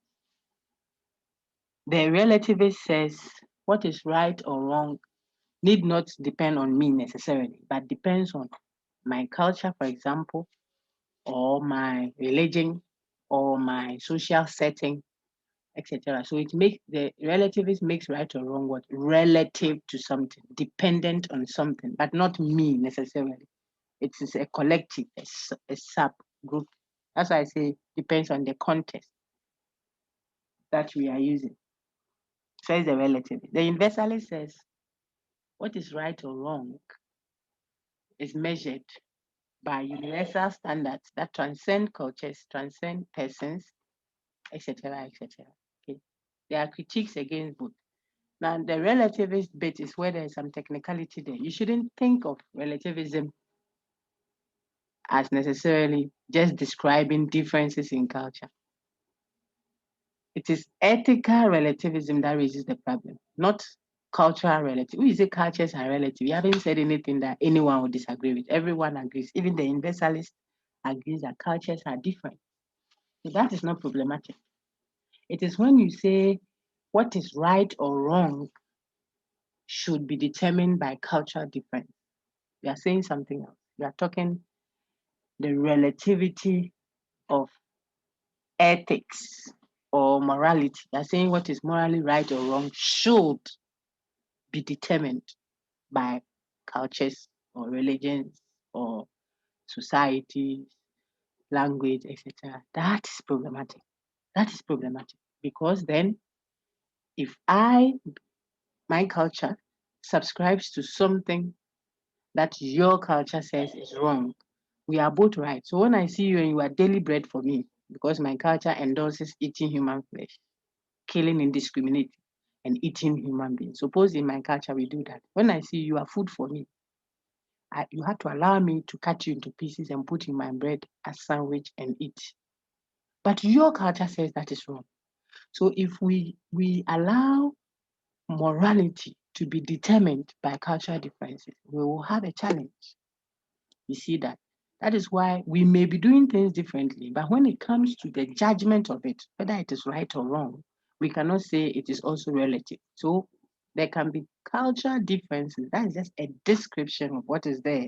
The relativist says what is right or wrong need not depend on me necessarily, but depends on my culture, for example, or my religion, or my social setting, etc. So it makes the relativist makes right or wrong what relative to something, dependent on something, but not me necessarily. It is a collective, a sub group. That's why I say depends on the context that we are using. Says the relative. The universalist says what is right or wrong is measured by universal standards that transcend cultures, transcend persons, etc., etc. Okay. There are critiques against both. Now, the relativist bit is where there's some technicality there. You shouldn't think of relativism as necessarily just describing differences in culture. It is ethical relativism that raises the problem, not cultural relative. We say cultures are relative. We haven't said anything that anyone would disagree with. Everyone agrees. Even the universalist agrees that cultures are different. So that is not problematic. It is when you say what is right or wrong should be determined by cultural difference. We are saying something else. We are talking the relativity of ethics or morality. We are saying what is morally right or wrong should be determined by cultures or religions or societies, language, etc. That is problematic. That is problematic because then if my culture subscribes to something that your culture says is wrong, we are both right. So when I see you and you are daily bread for me, because my culture endorses eating human flesh, killing indiscriminately, and eating human beings. Suppose in my culture we do that. When I see you are food for me, you have to allow me to cut you into pieces and put in my bread as sandwich and eat. But your culture says that is wrong. So if we allow morality to be determined by cultural differences, we will have a challenge. You see that? That is why we may be doing things differently, but when it comes to the judgment of it, whether it is right or wrong, we cannot say it is also relative. So there can be cultural differences. That is just a description of what is there.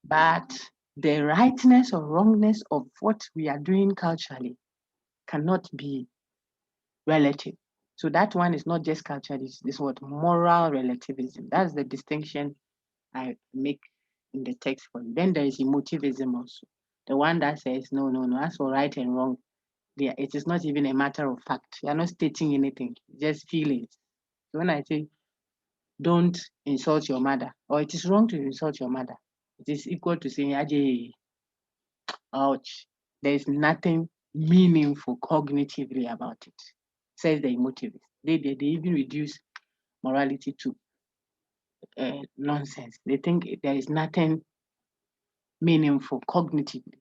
But the rightness or wrongness of what we are doing culturally cannot be relative. So that one is not just culture, this what moral relativism. That's the distinction I make in the text for you. Then there is emotivism also. The one that says, no, no, no, as for right and wrong, it is not even a matter of fact. You are not stating anything, just feelings. So when I say, don't insult your mother, or it is wrong to insult your mother, it is equal to saying, Ajay, ouch. There is nothing meaningful cognitively about it, says the emotivist. They even reduce morality to nonsense. They think there is nothing meaningful cognitively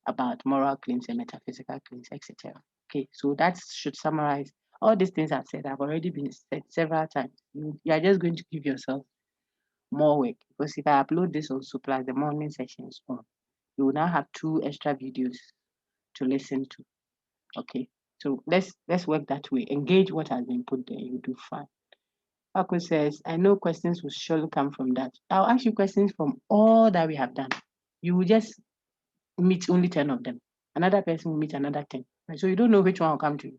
about moral claims and metaphysical claims, etc. Okay, so that should summarize all these things I've said. Have already been said several times. You are just going to give yourself more work because if I upload this also plus the morning sessions on, you will now have 2 extra videos to listen to. Okay, so let's work that way. Engage what has been put there. You do fine. Paco says, I know questions will surely come from that. I'll ask you questions from all that we have done. You will just meet only 10 of them. Another person will meet another 10. Right? So you don't know which one will come to you.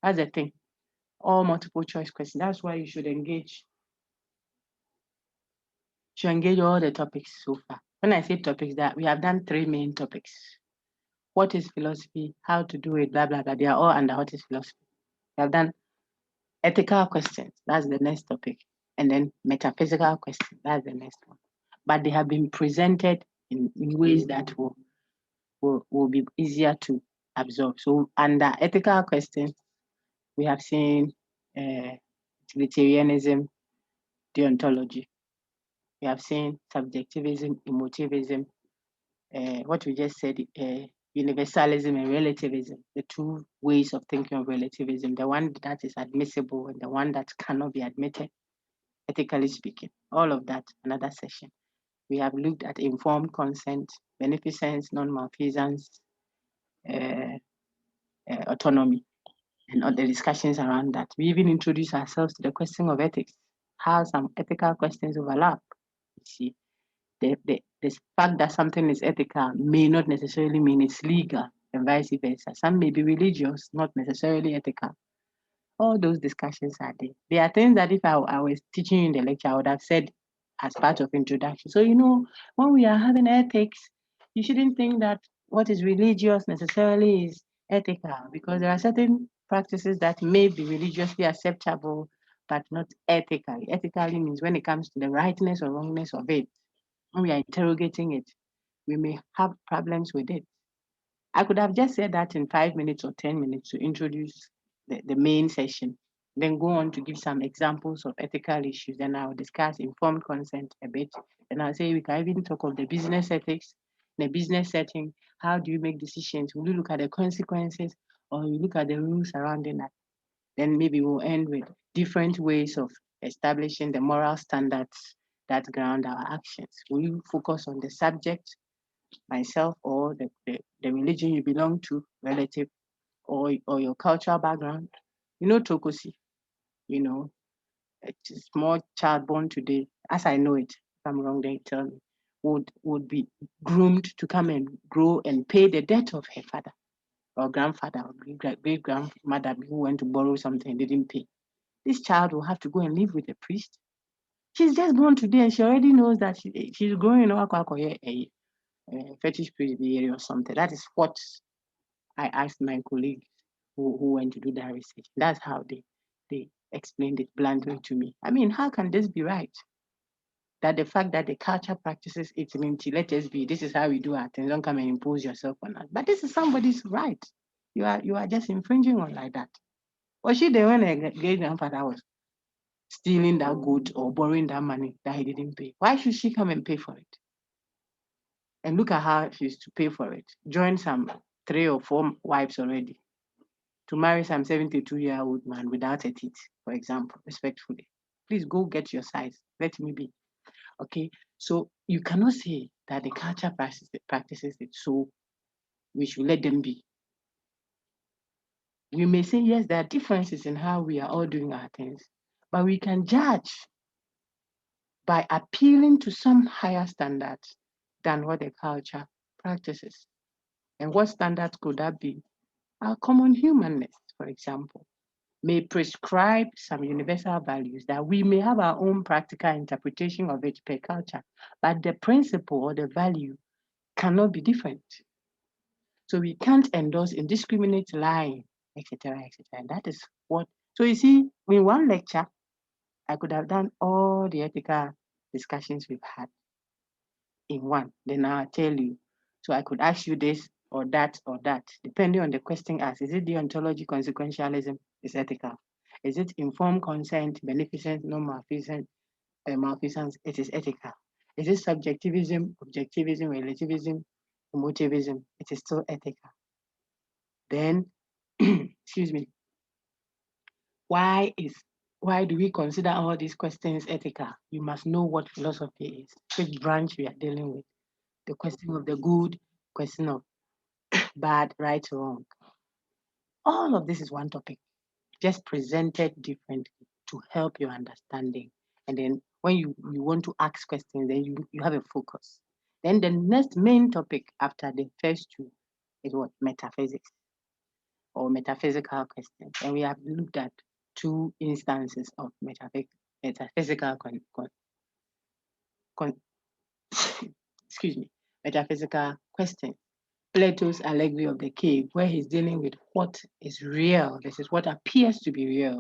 That's the thing. All multiple choice questions. That's why you should engage. Should engage all the topics so far. When I say topics, that we have done 3 main topics. What is philosophy? How to do it? Blah blah blah. They are all under what is philosophy. We have done ethical questions. That's the next topic. And then metaphysical questions. That's the next one. But they have been presented in ways that will be easier to absorb. So under ethical questions, we have seen utilitarianism, deontology. We have seen subjectivism, emotivism, what we just said, universalism and relativism, the 2 ways of thinking of relativism, the one that is admissible and the one that cannot be admitted, ethically speaking. All of that, another session. We have looked at informed consent, beneficence, non-malfeasance, autonomy, and other discussions around that. We even introduce ourselves to the question of ethics, how some ethical questions overlap. You see, the fact that something is ethical may not necessarily mean it's legal, and vice versa. Some may be religious, not necessarily ethical. All those discussions are there. There are things that if I was teaching you in the lecture, I would have said as part of introduction. So, when we are having ethics, you shouldn't think that what is religious necessarily is ethical, because there are certain practices that may be religiously acceptable, but not ethically. Ethically means when it comes to the rightness or wrongness of it, when we are interrogating it, we may have problems with it. I could have just said that in 5 minutes or 10 minutes to introduce the main session, then go on to give some examples of ethical issues. Then I'll discuss informed consent a bit. And I'll say we can even talk of the business ethics. In a business setting, how do you make decisions? Will you look at the consequences or you look at the rules surrounding that? Then maybe we'll end with different ways of establishing the moral standards that ground our actions. Will you focus on the subject, myself, or the religion you belong to, relative, or your cultural background? You know, Tokosi, you know, a small child born today, as I know it, if I'm wrong, then tell me, would be groomed to come and grow and pay the debt of her father or grandfather or great grandmother who went to borrow something and didn't pay. This child will have to go and live with a priest. She's just born today and she already knows that she's growing up a fetish priest or something. That is what I asked my colleagues who went to do that research. That's how they explained it bluntly to me. I mean, how can this be right? That the fact that the culture practices it means let us be, this is how we do our things, don't come and impose yourself on us. But this is somebody's right. You are just infringing on like that. Was she the one a great grandfather was stealing that goat or borrowing that money that he didn't pay? Why should she come and pay for it? And look at how she used to pay for it. Join some 3 or 4 wives already to marry some 72-year-old man without a teeth, for example, respectfully. Please go get your size. Let me be. Okay. So you cannot say that the culture practices it, so we should let them be. We may say, yes, there are differences in how we are all doing our things, but we can judge by appealing to some higher standards than what the culture practices. And what standards could that be? Our common humanness, for example, may prescribe some universal values that we may have our own practical interpretation of it per culture, but the principle or the value cannot be different. So we can't endorse indiscriminate lying, etc., etc. And that is what. So you see, in one lecture, I could have done all the ethical discussions we've had in one. Then I'll tell you. So I could ask you this or that or that, depending on the question asked. Is it deontology, consequentialism? Is ethical. Is it informed consent, beneficence, non-malfeasance, malfeasance? It is ethical. Is it subjectivism, objectivism, relativism, emotivism? It is still ethical. Then, excuse me, why do we consider all these questions ethical? You must know what philosophy is, which branch we are dealing with. The question of the good, question of bad, right, wrong. All of this is one topic, just presented differently to help your understanding. And then when you want to ask questions, then you have a focus. Then the next main topic after the first two is what? Metaphysics or metaphysical questions. And we have looked at 2 instances of metaphysical excuse me, metaphysical questions. Plato's allegory of the cave, where he's dealing with what is real versus what appears to be real.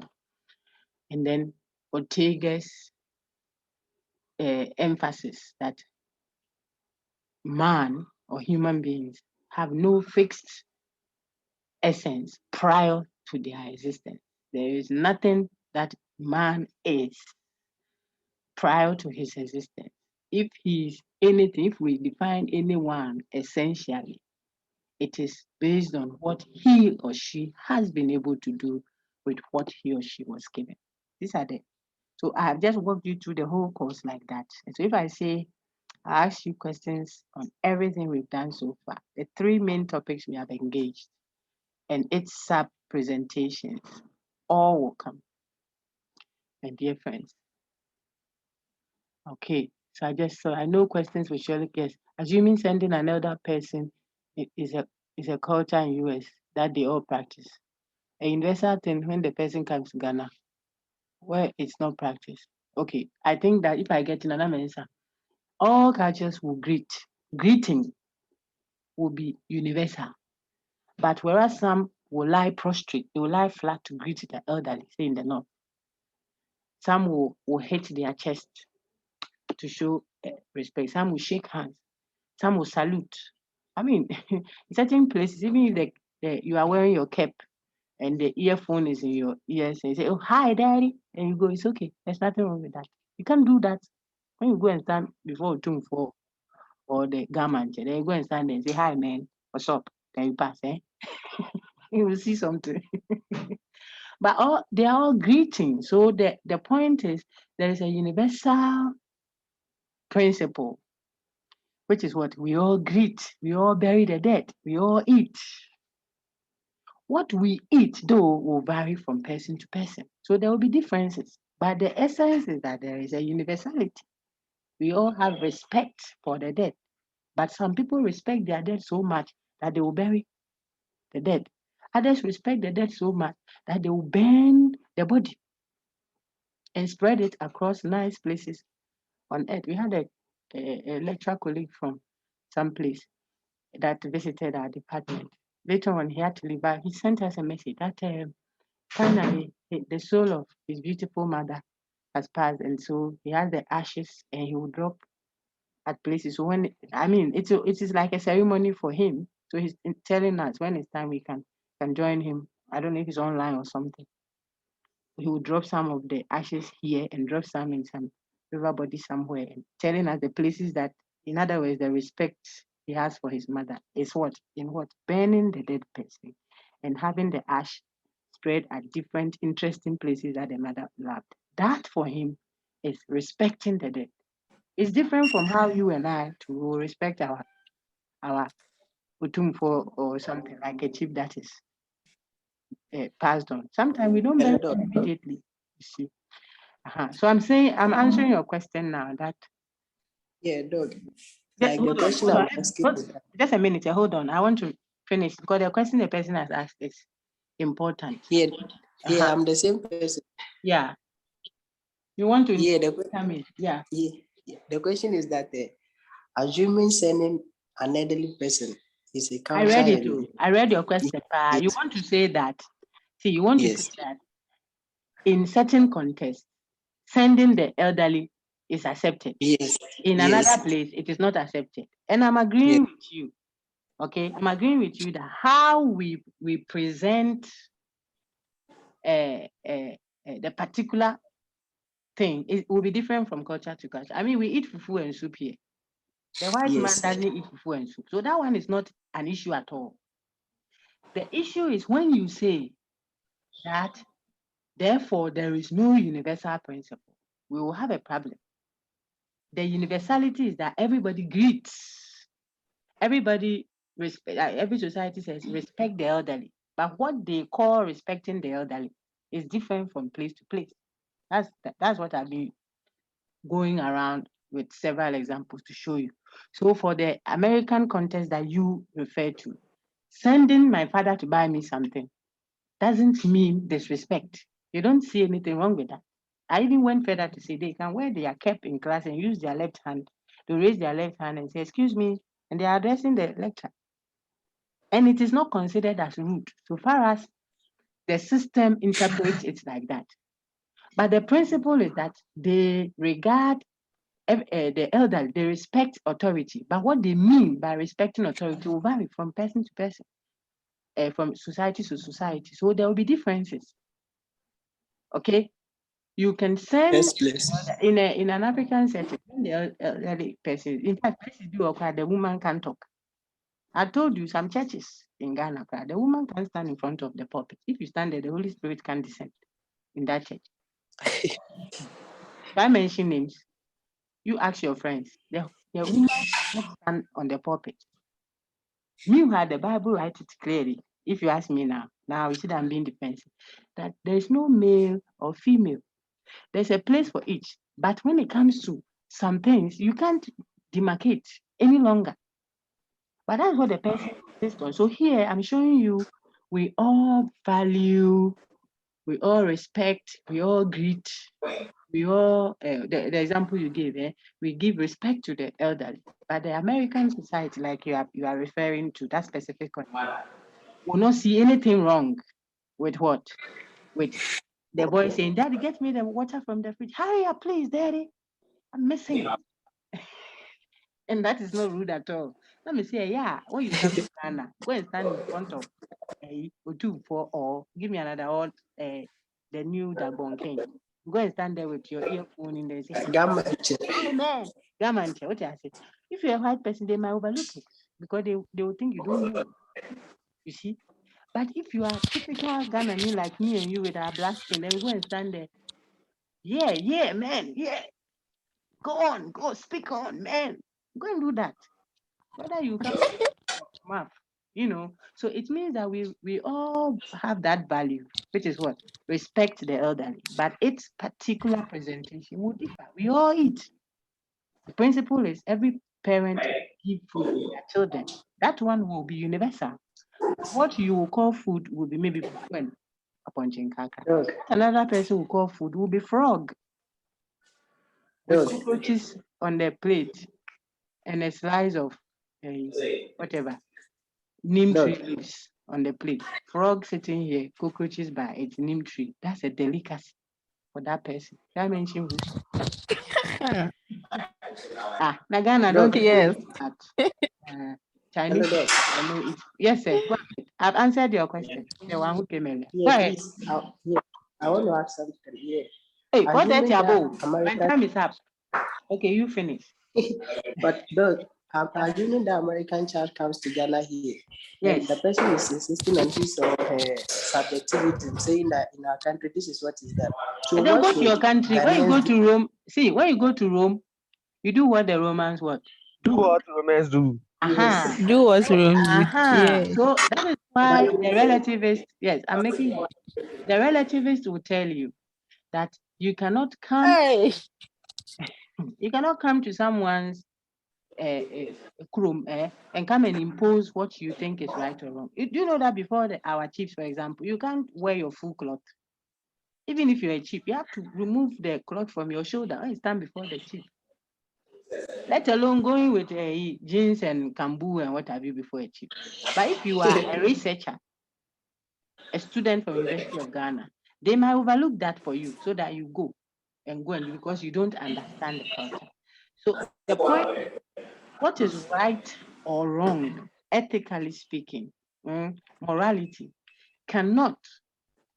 And then Ortega's emphasis that man or human beings have no fixed essence prior to their existence. There is nothing that man is prior to his existence. If he is anything, if we define anyone essentially, it is based on what he or she has been able to do with what he or she was given. These are the so I have just walked you through the whole course like that. And so if I say I ask you questions on everything we've done so far, the 3 main topics we have engaged and its sub presentations, all will come. And dear friends, okay. So I know questions will surely guess. Assuming sending an elder person is a culture in US that they all practice. A universal thing when the person comes to Ghana, where it's not practiced. Okay, I think that if I get in another answer, all cultures will greet. Greeting will be universal. But whereas some will lie prostrate, they will lie flat to greet the elderly, say in the north. Some will hit their chest to show respect. Some will shake hands. Some will salute. I mean, in certain places, even if you are wearing your cap and the earphone is in your ears and you say, oh, hi, daddy, and you go, it's okay. There's nothing wrong with that. You can't do that when you go and stand before Otumfo or the garment. They go and stand there and say, "Hi, man, what's up?" Can you pass? You will see something. But they are all greetings. So the point is there is a universal principle, which is what we all greet, we all bury the dead, we all eat. What we eat, though, will vary from person to person. So there will be differences. But the essence is that there is a universality. We all have respect for the dead. But some people respect their dead so much that they will bury the dead. Others respect the dead so much that they will burn the body and spread it across nice places on earth. We had a lecturer colleague from some place that visited our department. Later on, he had to leave, but he sent us a message that finally the soul of his beautiful mother has passed, and so he has the ashes and he will drop at places. So it is like a ceremony for him. So he's telling us when it's time we can join him. I don't know if he's online or something. He will drop some of the ashes here and drop some in some river body somewhere, and telling us the places that, in other words, the respect he has for his mother is what burning the dead person and having the ash spread at different interesting places that the mother loved. That for him is respecting the dead. It's different from how you and I to respect our utumfo or something like a chief that is passed on. Sometimes we don't bury them immediately. You see. So I'm answering your question now. That dog. Like the question I'm asking. Just a minute. Hold on. I want to finish because the question the person has asked is important. Yeah, I'm the same person. Yeah. You want to? Yeah. Yeah. The question is that assuming sending an elderly person is a cancer. I read it too. I read your question. Yes. You want to say that? See, you want to say that in certain contexts, sending the elderly is accepted. Yes. In another place, it is not accepted. And I'm agreeing with you. Okay, I'm agreeing with you that how we present the particular thing, it will be different from culture to culture. I mean, we eat fufu and soup here. The white man doesn't eat fufu and soup. So that one is not an issue at all. The issue is when you say that, therefore, there is no universal principle, we will have a problem. The universality is that everybody greets. Everybody respect. Every society says respect the elderly. But what they call respecting the elderly is different from place to place. That's what I've been going around with several examples to show you. So for the American context that you refer to, sending my father to buy me something doesn't mean disrespect. You don't see anything wrong with that. I even went further to say they can wear their cap in class and use their left hand to raise their left hand and say, "Excuse me," and they are addressing the lecturer. And it is not considered as rude so far as the system interprets it like that. But the principle is that they regard the elderly, they respect authority. But what they mean by respecting authority will vary from person to person, from society to society. So there will be differences. Okay, you can send in an African setting the elderly person. In fact, the woman can talk. I told you some churches in Ghana, the woman can stand in front of the pulpit. If you stand there, the Holy Spirit can descend in that church. If I mention names, you ask your friends. The woman cannot stand on the pulpit. Meanwhile, the Bible writes it clearly. If you ask me now you see that I'm being defensive, that there is no male or female. There's a place for each. But when it comes to some things, you can't demarcate any longer. But that's what the person insists on. So here, I'm showing you, we all value, we all respect, we all greet, we all, the example you gave, we give respect to the elderly. But the American society, like you are referring to, that specific one, will not see anything wrong with what? With the boy saying, "Daddy, get me the water from the fridge. Hurry up, please, Daddy. I'm missing it." And that is not rude at all. Let me say, yeah, when you come to Ghana, go and stand in front of a Otumfo or give me another or the new Dagbon King. Go and stand there with your earphone in there and say, "Amen, Gamanche." What I say? If you're a white person, they might overlook it because they will think you don't know. You see? But if you are typical Ghanaian like me and you with our black skin, then we go and stand there. Yeah, man, yeah. Go, speak on, man. Go and do that. Whether you come mouth, So it means that we all have that value, which is what? Respect the elderly. But its particular presentation will differ. We all eat. The principle is every parent give food to their children. That one will be universal. What you will call food will be maybe when upon chinkaka. Dog, Another person will call food will be frog with dog. cockroaches on the plate and a slice of whatever neem tree Dog. leaves on the plate. Frog sitting here, cockroaches by its neem tree. That's a delicacy for that person. Did I mention who? Nagana, don't Dog. think Yes. that. Hello, Chinese dog. people, I know it. Yes, sir. Go ahead. I've answered your question. The one who came earlier. Go Yeah, ahead. please. I want to ask something. Yeah. Hey, what is Assuming your that bow? My American, time is up. Okay, you finish. but dog, I'm assuming the American child comes to Ghana here, and Yes. the person is insisting on his or her subjectivity, saying that in our country this is what is done. So And then what go to your should country. When you go Ghanaians do? to Rome, see, when you go to Rome, you do what the Romans what? Do what Romans do. Aha. Yes. Do what's wrong with Aha. yeah. So that is why the relativist, yes, I'm making it. The relativist will tell you that you cannot come to someone's and come and impose what you think is right or wrong. Do you know that before our chiefs, for example, you can't wear your full cloth. Even if you're a chief, you have to remove the cloth from your shoulder when you stand before the chief. Let alone going with jeans and kambu and what have you before a chief. But if you are a researcher, a student from University of Ghana, they might overlook that for you so that you go and because you don't understand the culture. So the point, what is right or wrong, ethically speaking, morality, cannot,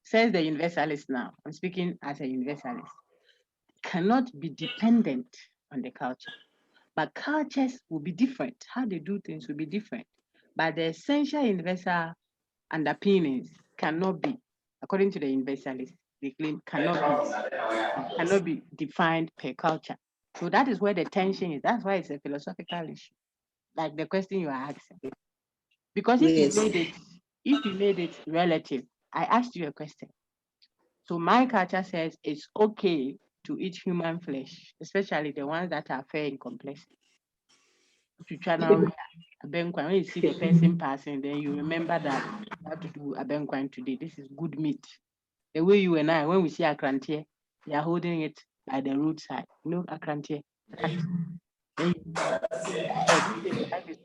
says the universalist now, I'm speaking as a universalist, cannot be dependent on the culture. But cultures will be different. How they do things will be different. But the essential universal underpinnings cannot be, according to the universalists, they claim cannot be defined per culture. So that is where the tension is. That's why it's a philosophical issue. Like the question you are asking. Because if Yes. you made it relative, I asked you a question. So my culture says it's okay to eat human flesh, especially the ones that are fair in complexion. To channel abenkwan, when you see the person passing, then you remember that you have to do abenkwan today. This is good meat. The way you and I, when we see akrantie, they are holding it by the roadside. You know akrantie, cat. Then you head.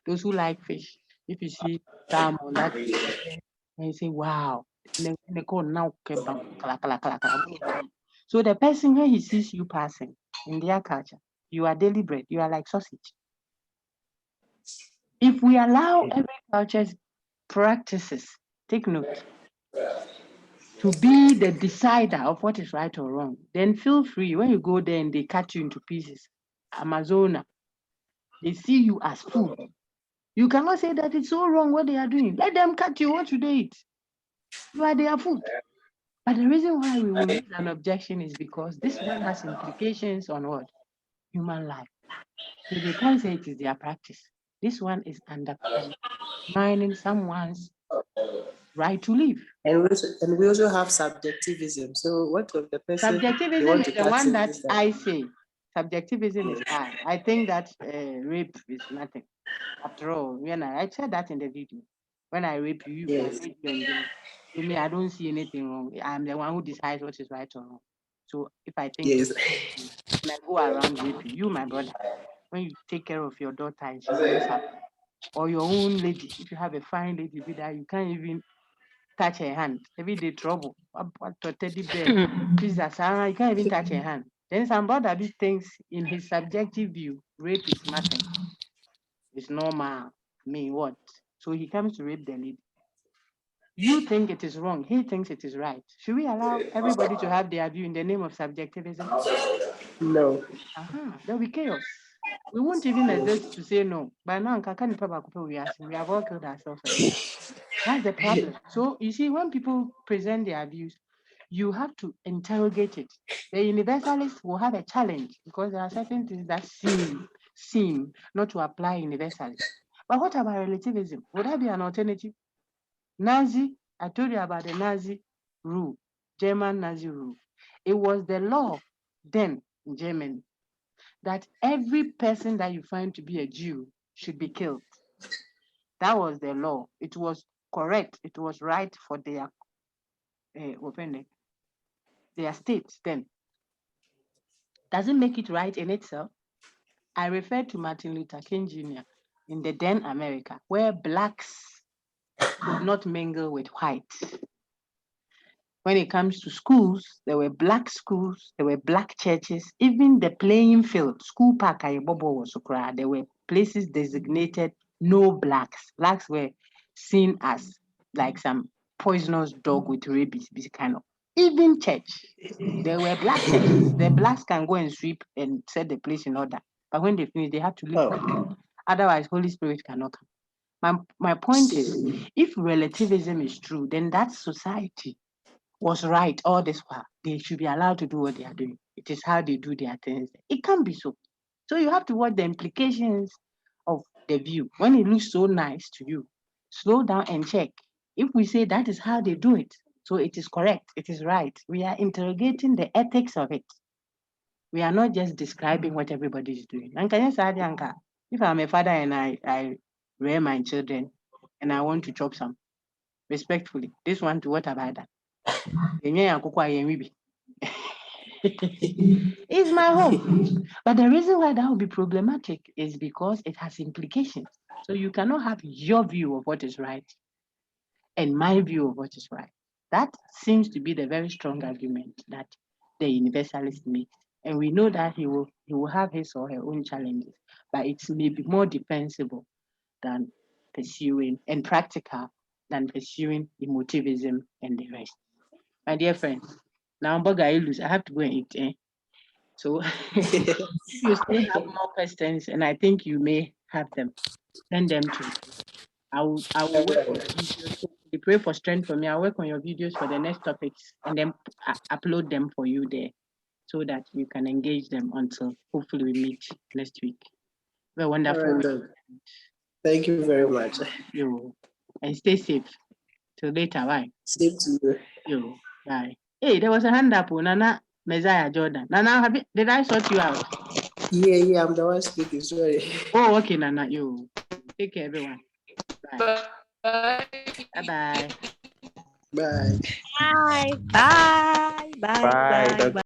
Those who like fish, if you see salmon, that and you say, wow. They call now. So the person, when he sees you passing in their culture, you are deliberate, you are like sausage. If we allow every culture's practices, take note, to be the decider of what is right or wrong, then feel free when you go there and they cut you into pieces. Amazona, they see you as food. You cannot say that it's so wrong what they are doing. Let them cut you. What should they eat? You are their food. But the reason why we will raise an objection is because this one has implications on what? Human life. So they can't say it is their practice. This one is undermining someone's right to live. And we also have subjectivism. So what of the person they Subjectivism want is to the cut one in that this time? I say. Subjectivism is I think that rape is nothing. After all, I said that in the video. When I rape you, you Yes. can you and go. To me, I don't see anything wrong. I'm the one who decides what is right or wrong. So if I think Yes. when I go around raping you, my brother, when you take care of your daughter and she grows up, or your own lady, if you have a fine lady with that, you can't even touch her hand. Every day trouble. What teddy bear, pizza, Sarah, you can't even touch her hand. Then some brother thinks in his subjective view, rape is nothing. It's normal. What? So he comes to rape the lady. You think it is wrong. He thinks it is right. Should we allow everybody to have their view in the name of subjectivism? No. There'll be chaos. We won't even exist to say no. By now, we have all killed ourselves already. That's the problem. So you see, when people present their views, you have to interrogate it. The universalists will have a challenge because there are certain things that seem not to apply universally. But what about relativism? Would that be an alternative? Nazi, I told you about the Nazi rule, German Nazi rule. It was the law then in Germany that every person that you find to be a Jew should be killed. That was the law. It was correct. It was right for their state then. Does it make it right in itself? I refer to Martin Luther King Jr. in the then America, where blacks could not mingle with whites. When it comes to schools, there were black schools, there were black churches, even the playing field, school park, there were places designated no blacks. Blacks were seen as like some poisonous dog with rabies, kind of. Even church, there were black churches. The blacks can go and sweep and set the place in order. But when they finish, they have to leave. Oh. Otherwise, Holy Spirit cannot come. My point is, if relativism is true, then that society was right all this while. They should be allowed to do what they are doing. It is how they do their things. It can't be so. So you have to watch the implications of the view. When it looks so nice to you, slow down and check. If we say that is how they do it, so it is correct, it is right, we are interrogating the ethics of it. We are not just describing what everybody is doing. If I'm a father and I rear my children and I want to chop some, respectfully, this one to what about that? It's my home. But the reason why that would be problematic is because it has implications. So you cannot have your view of what is right and my view of what is right. That seems to be the very strong argument that the universalist makes. And we know that he will have his or her own challenges, but it may be more defensible than pursuing and practical than pursuing emotivism and the rest. My dear friends, now I have to go and eat. So if you still have more questions, and I think you may have them, send them to me. I will work on your videos. Hopefully, pray for strength for me. I'll work on your videos for the next topics and then upload them for you there so that you can engage them until hopefully we meet next week. Have a wonderful week. Thank you very much. And stay safe. Till later. Bye. Same to you. Bye. Hey, there was a hand up, Nana Messiah Jordan. Nana, did I sort you out? Yeah, I'm the one speaking. Sorry. Oh, okay, Nana. You take care, everyone. Bye. Bye. Bye. Bye. Bye. Bye. Bye. Bye. Bye. Bye.